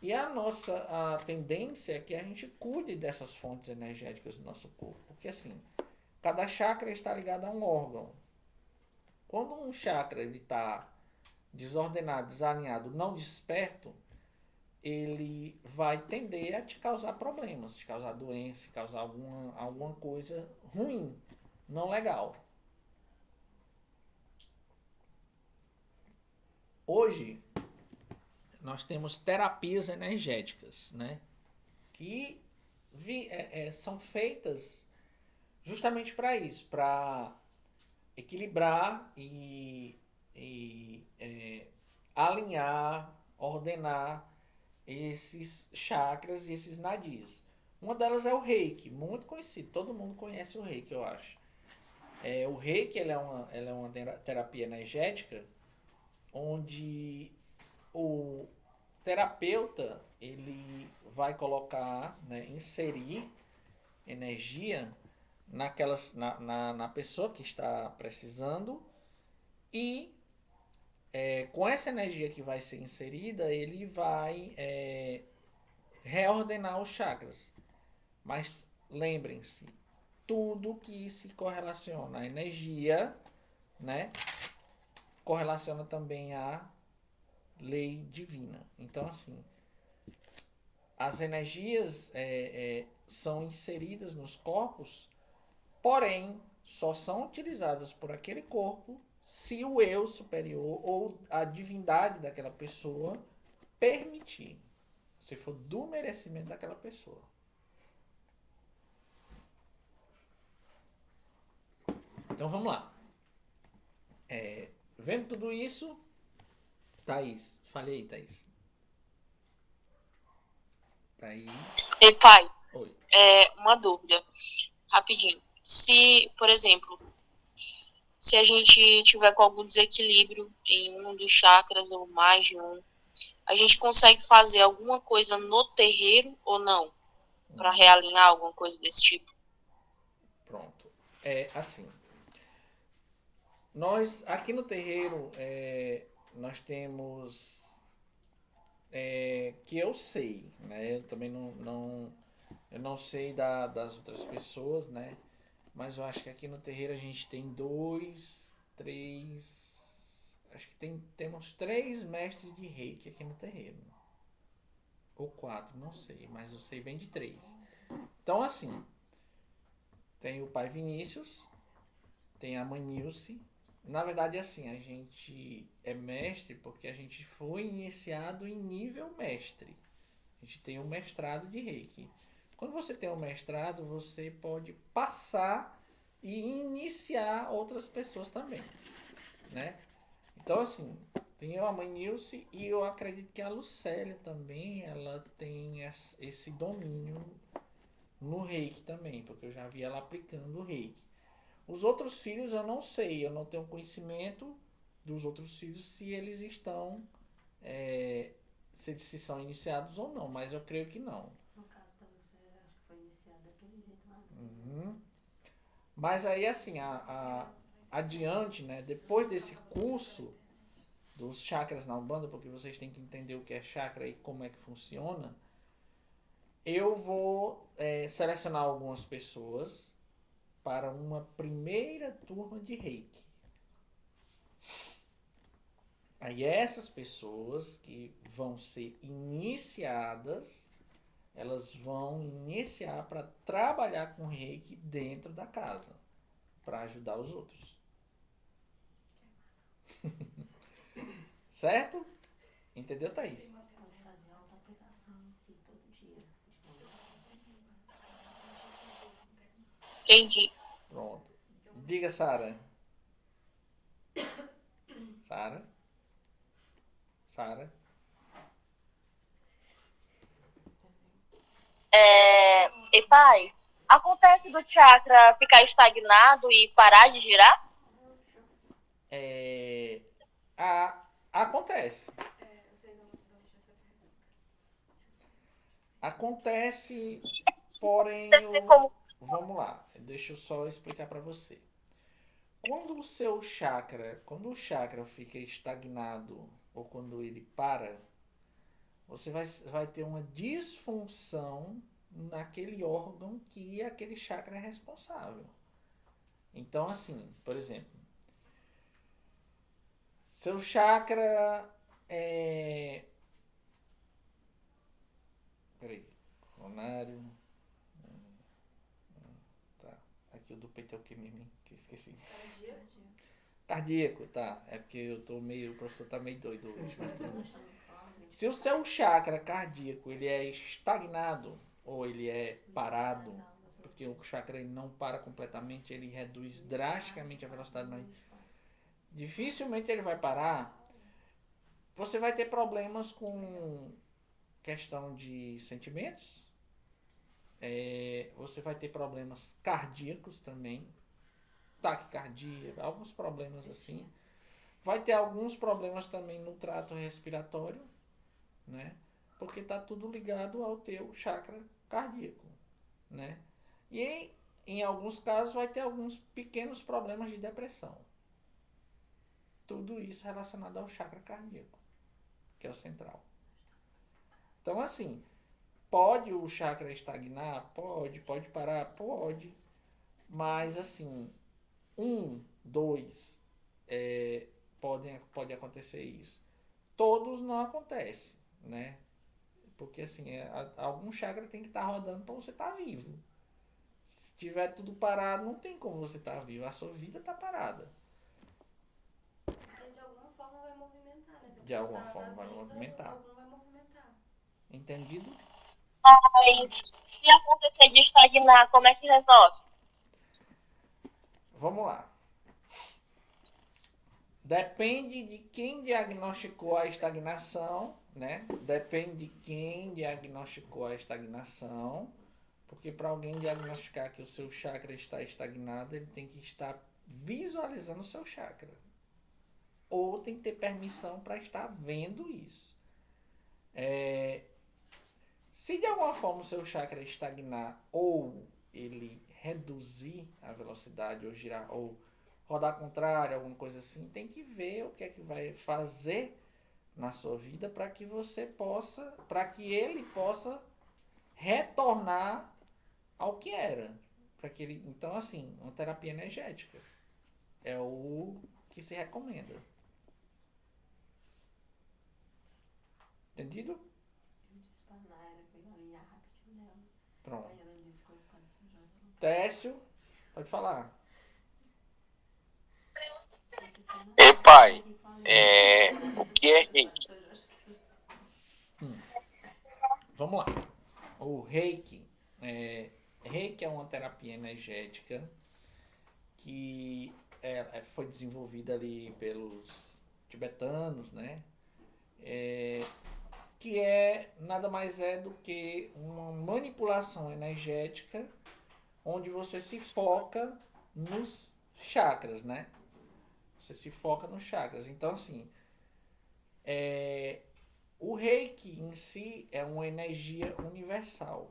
E a tendência é que a gente cuide dessas fontes energéticas do nosso corpo. Porque, assim, cada chakra está ligado a um órgão. Quando um chakra está desordenado, desalinhado, não desperto, ele vai tender a te causar problemas, te causar doença, te causar alguma coisa ruim, não legal. Hoje, nós temos terapias energéticas, né? Que são feitas justamente para isso, para equilibrar e alinhar, ordenar esses chakras e esses nadis. Uma delas é o Reiki, muito conhecido, todo mundo conhece o Reiki, eu acho. O Reiki ela é uma terapia energética onde o terapeuta ele vai colocar, né, inserir energia na pessoa que está precisando e com essa energia que vai ser inserida ele vai reordenar os chakras. Mas lembrem-se, tudo que se correlaciona à energia, né, correlaciona também à lei divina. Então, assim, as energias são inseridas nos corpos, porém, só são utilizadas por aquele corpo se o eu superior ou a divindade daquela pessoa permitir, se for do merecimento daquela pessoa. Então, vamos lá. Vendo tudo isso, Thaís, falei aí, Thaís. Thaís, E pai, oi. uma dúvida, rapidinho. Se, por exemplo, se a gente tiver com algum desequilíbrio em um dos chakras ou mais de um, a gente consegue fazer alguma coisa no terreiro ou não? Para realinhar alguma coisa desse tipo? Pronto. Assim, nós aqui no terreiro, nós temos, que eu sei, né? Eu também eu não sei das outras pessoas, né? Mas eu acho que aqui no terreiro a gente tem acho que temos 3 mestres de reiki aqui no terreiro. Ou 4, não sei, mas eu sei bem de 3. Então, assim, tem o pai Vinícius, tem a mãe Nilce. Na verdade, assim, a gente é mestre porque a gente foi iniciado em nível mestre. A gente tem um mestrado de reiki. Quando você tem um mestrado, você pode passar e iniciar outras pessoas também, né? Então, assim, tem a mãe Nilce e eu acredito que a Lucélia também, ela tem esse domínio no reiki também, porque eu já vi ela aplicando o reiki. Os outros filhos eu não sei, eu não tenho conhecimento dos outros filhos se eles estão, se são iniciados ou não, mas eu creio que não. No caso da Lucélia, acho que foi iniciada daquele jeito lá. Uhum. Mas aí, assim, adiante, né, depois desse curso dos chakras na Umbanda, porque vocês têm que entender o que é chakra e como é que funciona, eu vou selecionar algumas pessoas para uma primeira turma de reiki. Aí essas pessoas que vão ser iniciadas, elas vão iniciar para trabalhar com reiki dentro da casa, para ajudar os outros. Certo? Entendeu, Thaís? Pode fazer auto-aplicação em si todo dia. Entendi. Pronto. Diga, Sara. Sara? Sara? E pai, acontece do chakra ficar estagnado e parar de girar? Acontece. Eu sei de onde essa pergunta. Acontece, porém, Deve ser como. vamos lá, deixa eu só explicar para você. Quando quando o chakra fica estagnado ou quando ele para, você vai ter uma disfunção naquele órgão que aquele chakra é responsável. Então, assim, por exemplo, seu chakra é. Peraí, coronário. Tá. Aqui o do peito é o que mesmo? Que eu esqueci. Cardíaco, tá. É porque o professor tá meio doido hoje. Se o seu chakra cardíaco ele é estagnado ou ele é parado, porque o chakra ele não para completamente, ele reduz drasticamente a velocidade, mas dificilmente ele vai parar. Você vai ter problemas com questão de sentimentos, você vai ter problemas cardíacos também, taquicardia, alguns problemas assim. Vai ter alguns problemas também no trato respiratório, né? Porque está tudo ligado ao teu chakra cardíaco, né? E em alguns casos vai ter alguns pequenos problemas de depressão. Tudo isso relacionado ao chakra cardíaco, que é o central. Então, assim, pode o chakra estagnar? Pode parar? Pode. Mas, assim, 2, pode acontecer isso. Todos não acontece, né? Porque, assim, algum chakra tem que estar rodando para você estar vivo. Se tiver tudo parado, não tem como você estar vivo. A sua vida está parada. Porque de alguma forma vai movimentar, né? De alguma forma vai movimentar. Algum vai movimentar. Entendido? Mas se acontecer de estagnar, como é que resolve? Vamos lá. Depende de quem diagnosticou a estagnação, né? Depende de quem diagnosticou a estagnação, porque para alguém diagnosticar que o seu chakra está estagnado, ele tem que estar visualizando o seu chakra. Ou tem que ter permissão para estar vendo isso. Se de alguma forma o seu chakra estagnar ou ele reduzir a velocidade ou girar ou rodar contrário, alguma coisa assim, tem que ver o que é que vai fazer na sua vida para que você possa, para que ele possa retornar ao que era. Para que ele, então assim, uma terapia energética é o que se recomenda. Entendido? Pronto. Técio, pode falar. Ei, pai, o que é reiki? Vamos lá. O Reiki é uma terapia energética que foi desenvolvida ali pelos tibetanos, né? Que nada mais é do que uma manipulação energética onde você se foca nos chakras, né? Você se foca nos chakras. Então, assim, o Reiki em si é uma energia universal.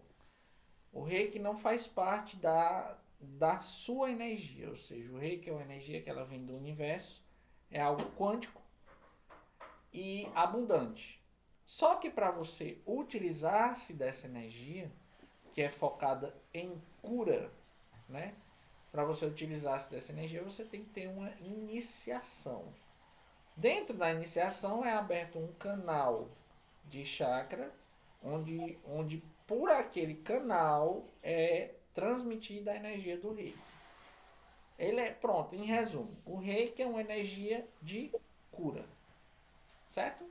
O Reiki não faz parte da sua energia, ou seja, o Reiki é uma energia que ela vem do universo, é algo quântico e abundante. Só que para você utilizar-se dessa energia, que é focada em cura, né? Para você utilizar-se dessa energia, você tem que ter uma iniciação. Dentro da iniciação é aberto um canal de chakra, onde por aquele canal é transmitida a energia do Reiki. Pronto, em resumo, o Reiki é uma energia de cura. Certo?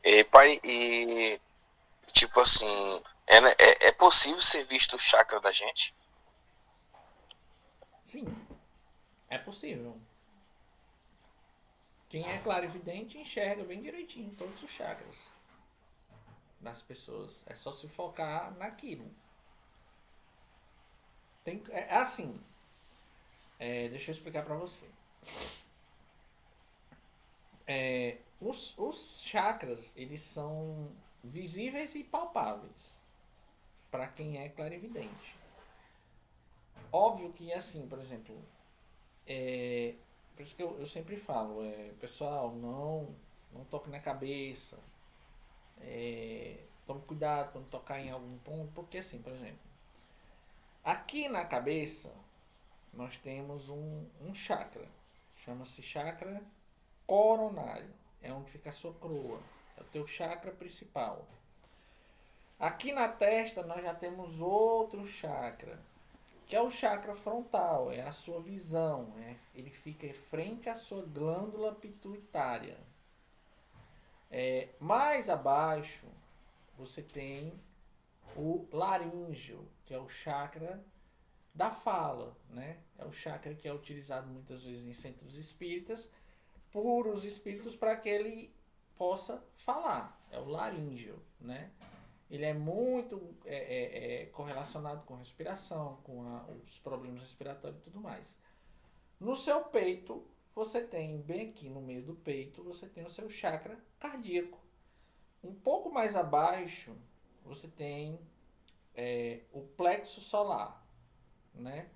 Ei, pai, e tipo assim, é possível ser visto o chakra da gente? Sim, é possível. Quem é clarividente enxerga bem direitinho todos os chakras das pessoas. É só se focar naquilo. É assim. Deixa eu explicar para você. Os chakras, eles são visíveis e palpáveis para quem é clarividente. Óbvio que assim, por exemplo, por isso que eu sempre falo, pessoal, não toque na cabeça, tome cuidado quando tocar em algum ponto, porque assim, por exemplo, aqui na cabeça nós temos um chakra, chama-se chakra coronário, é onde fica a sua coroa, é o teu chakra principal. Aqui na testa nós já temos outro chakra, que é o chakra frontal, é a sua visão, ele fica frente à sua glândula pituitária. Mais abaixo você tem o laríngeo, que é o chakra da fala, né? É o chakra que é utilizado muitas vezes em centros espíritas por os espíritos para que ele possa falar, é o laríngeo, né? Ele é muito correlacionado com respiração, com os problemas respiratórios e tudo mais. No seu peito, você tem, bem aqui no meio do peito, você tem o seu chakra cardíaco. Um pouco mais abaixo, você tem o plexo solar, né?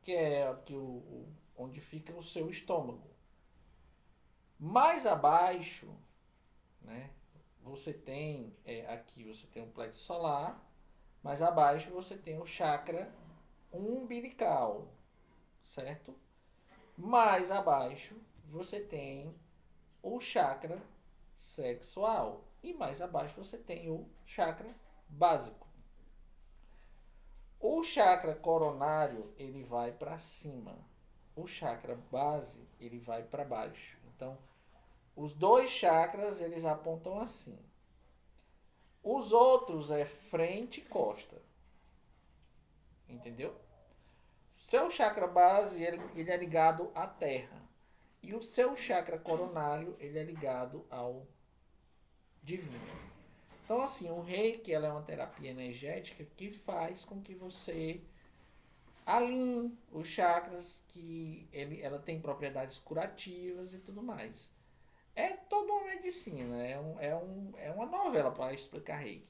Que é onde fica o seu estômago. Mais abaixo, né? Você tem aqui você tem o plexo solar, mais abaixo você tem o chakra umbilical, certo? Mais abaixo você tem o chakra sexual e mais abaixo você tem o chakra básico. O chakra coronário ele vai para cima, o chakra base ele vai para baixo. Então os dois chakras, eles apontam assim. Os outros é frente e costa. Entendeu? seu chakra base, ele é ligado à terra. E o seu chakra coronário, ele é ligado ao divino. Então, assim, o reiki, ela é uma terapia energética que faz com que você alinhe os chakras, que ela tem propriedades curativas e tudo mais. É toda uma medicina, é uma novela para explicar reiki.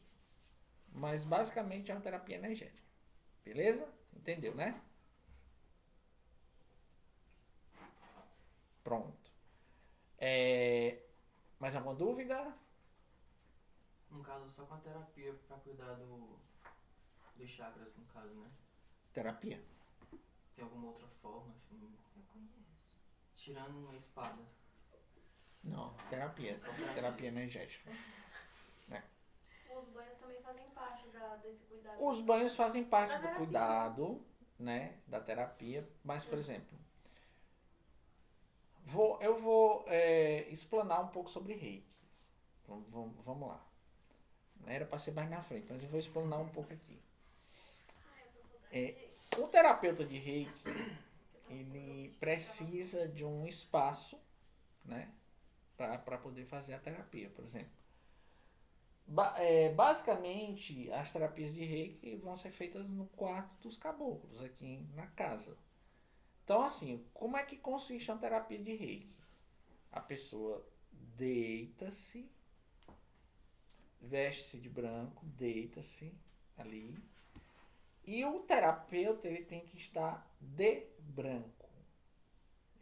Mas basicamente é uma terapia energética. Beleza? Entendeu, né? Pronto. Mais alguma dúvida? No caso, só com a terapia pra cuidar dos chakras, no caso, né? Terapia. Tem alguma outra forma, assim? Eu conheço. Tirando uma espada. Não, terapia. Só terapia. Terapia energética. Os banhos também fazem parte desse cuidado. Os banhos fazem parte Da do terapia. cuidado, né, da terapia. Mas, por exemplo, eu vou explanar um pouco sobre reiki. Vamos lá. Não era para ser mais na frente, mas eu vou explanar um pouco aqui. O terapeuta de reiki, ele precisa de um espaço, né, para poder fazer a terapia, por exemplo. Basicamente, as terapias de reiki vão ser feitas no quarto dos caboclos, aqui na casa. Então, assim, como é que consiste uma terapia de reiki? A pessoa deita-se, veste-se de branco, deita-se ali. E o terapeuta, ele tem que estar de branco.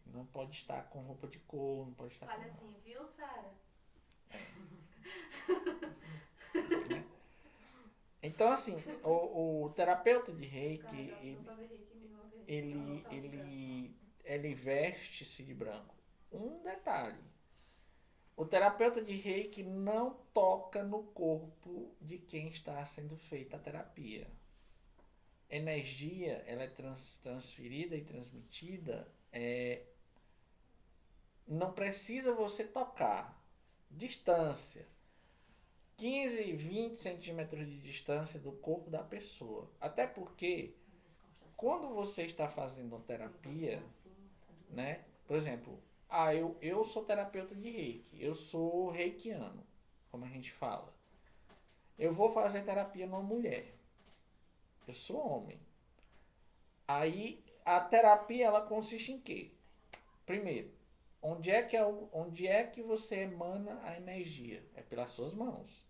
Não pode estar com roupa de cor, não pode estar Fale com... assim, viu, Sara? Então, assim, o terapeuta de reiki, Ele ele veste-se de branco. Um detalhe: o terapeuta de reiki não toca no corpo de quem está sendo feita a terapia. Energia, ela é transferida e transmitida, não precisa você tocar. Distância: 15, 20 centímetros de distância do corpo da pessoa. Até porque, quando você está fazendo terapia, né? Por exemplo, eu sou terapeuta de reiki, eu sou reikiano, como a gente fala. Eu vou fazer terapia numa mulher. Eu sou homem. Aí, a terapia, ela consiste em quê? Primeiro, onde é que você emana a energia? É pelas suas mãos.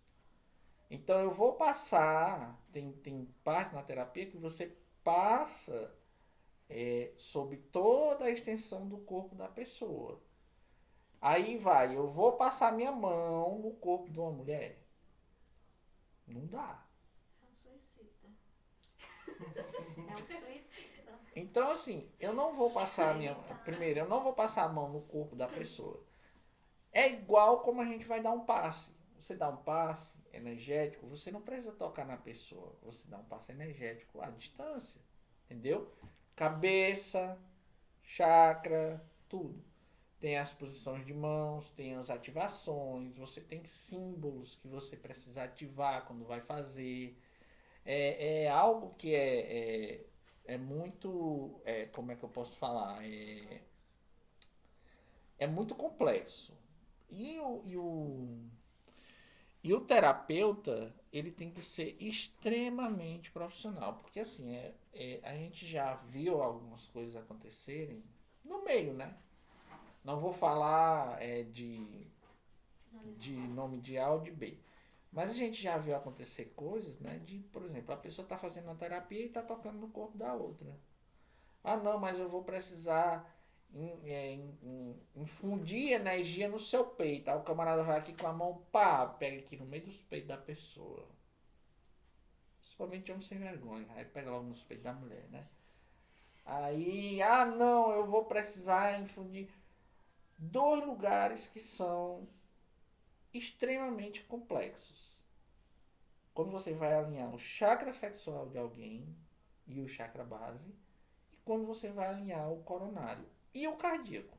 Então, eu vou passar, tem parte na terapia que você passa sobre toda a extensão do corpo da pessoa. Aí eu vou passar minha mão no corpo de uma mulher. Não dá. É um suicida. Então, assim, eu não vou passar primeiro, eu não vou passar a mão no corpo da pessoa. É igual como a gente vai dar um passe. Você dá um passe energético, você não precisa tocar na pessoa. Você dá um passe energético à distância. Entendeu? Cabeça, chakra, tudo. Tem as posições de mãos, tem as ativações, você tem símbolos que você precisa ativar quando vai fazer. É algo que é muito, como é que eu posso falar? É muito complexo. E o terapeuta, ele tem que ser extremamente profissional, porque assim, a gente já viu algumas coisas acontecerem no meio, né? Não vou falar de nome de A ou de B, mas a gente já viu acontecer coisas, né? Por exemplo, a pessoa está fazendo uma terapia e está tocando no corpo da outra. Ah, não, mas eu vou precisar infundir energia no seu peito. Aí o camarada vai aqui com a mão, pega aqui no meio dos peitos da pessoa. Principalmente homem sem vergonha. Aí pega logo nos peitos da mulher, né? Aí, não, eu vou precisar infundir. 2 lugares que são extremamente complexos. Quando você vai alinhar o chakra sexual de alguém e o chakra base, e quando você vai alinhar o coronário e o cardíaco.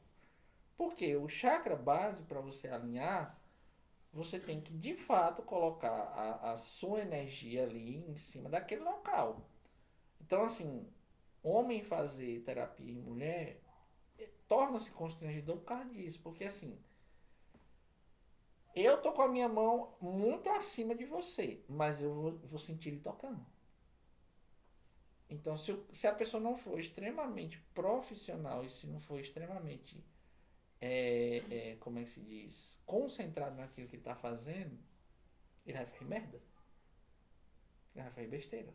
Porque o chakra base, para você alinhar, você tem que de fato colocar a sua energia ali em cima daquele local. Então, assim, homem fazer terapia em mulher torna-se constrangedor por causa disso. Porque assim, eu tô com a minha mão muito acima de você, mas eu vou sentir ele tocando. Então, se a pessoa não for extremamente profissional e se não for extremamente, como é que se diz, concentrado naquilo que está fazendo, ele vai fazer merda. Ele vai fazer besteira.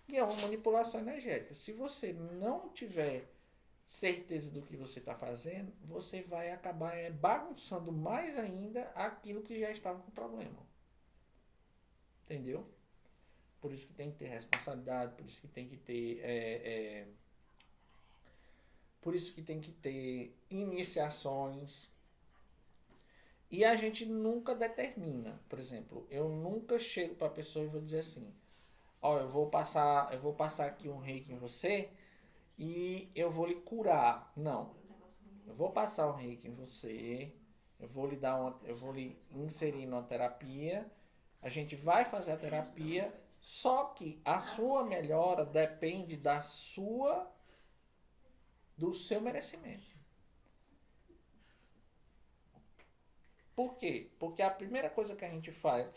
E é uma manipulação energética. Se você não tiver certeza do que você está fazendo, você vai acabar bagunçando mais ainda aquilo que já estava com problema. Entendeu? Por isso que tem que ter responsabilidade, por isso que tem que ter por isso que tem que ter iniciações. E a gente nunca determina. Por exemplo, eu nunca chego para a pessoa e vou dizer assim: ó, eu vou passar aqui um reiki em você e eu vou lhe curar. Não. Eu vou passar um reiki em você, eu vou lhe inserir numa terapia, a gente vai fazer a terapia, só que a sua melhora depende do seu merecimento. Por quê? Porque a primeira coisa que a gente fala,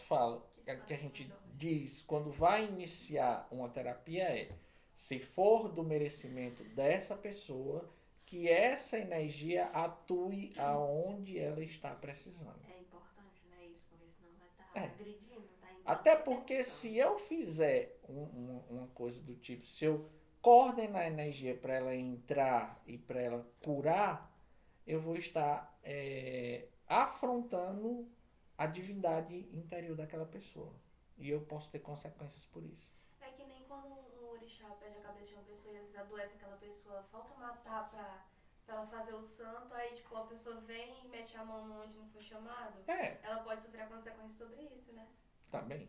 que a gente diz quando vai iniciar uma terapia é: se for do merecimento dessa pessoa, que essa energia atue aonde ela está precisando. É importante, né? Isso, porque senão vai estar agredindo, tá? Até porque se eu fizer uma coisa do tipo, se eu coordenar a energia para ela entrar e para ela curar, eu vou estar afrontando a divindade interior daquela pessoa. E eu posso ter consequências por isso. É que nem quando um orixá perde a cabeça de uma pessoa e às vezes adoece aquela pessoa, falta matar pra ela fazer o santo, aí tipo, a pessoa vem e mete a mão onde não foi chamado. Ela pode sofrer a consequência sobre isso, né? Tá bem.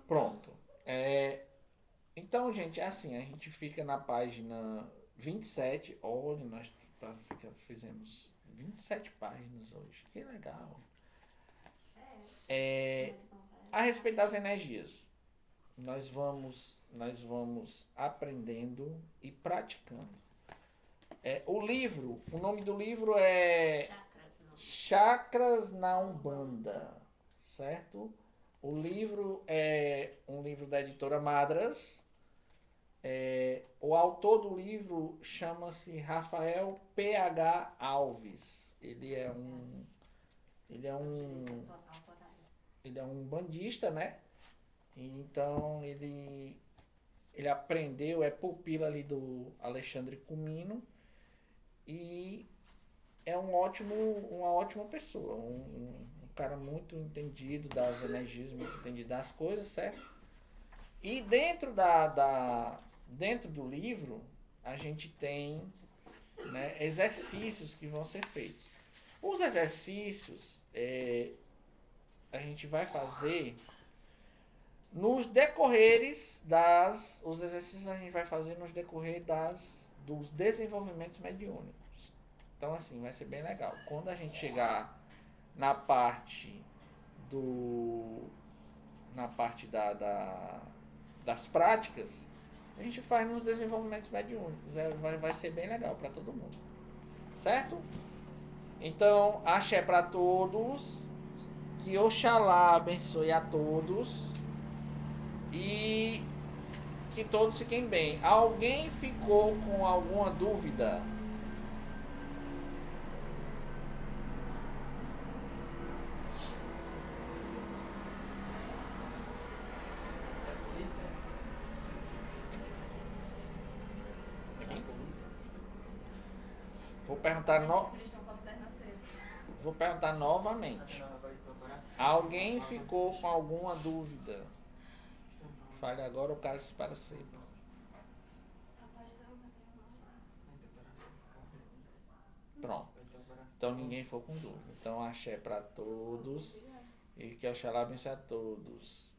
Pronto. Então, gente, é assim, a gente fica na página 27. Olha, nós fizemos 27 páginas hoje. Que legal. A respeito das energias, nós vamos aprendendo e praticando. O nome do livro é Chakras na Umbanda, certo? O livro é um livro da editora Madras. O autor do livro chama-se Rafael P.H. Alves. Ele é um bandista, né? Então ele aprendeu, é pupila ali do Alexandre Comino e é uma ótima pessoa, um cara muito entendido das energias, muito entendido das coisas, certo? E dentro dentro do livro a gente tem, né, exercícios que vão ser feitos. Os exercícios a gente vai fazer nos decorreres os exercícios a gente vai fazer nos decorrer dos desenvolvimentos mediúnicos. Então assim, vai ser bem legal. Quando a gente chegar na parte das práticas, a gente faz nos desenvolvimentos mediúnicos. Vai ser bem legal para todo mundo. Certo? Então, axé para todos. Que Oxalá abençoe a todos. E que todos fiquem bem. Alguém ficou com alguma dúvida? Vou perguntar novamente. Alguém ficou com alguma dúvida? Fale agora, o cara se para sempre. Pronto. Então ninguém ficou com dúvida. Então axé para todos. E que Oxalá abençoe a todos.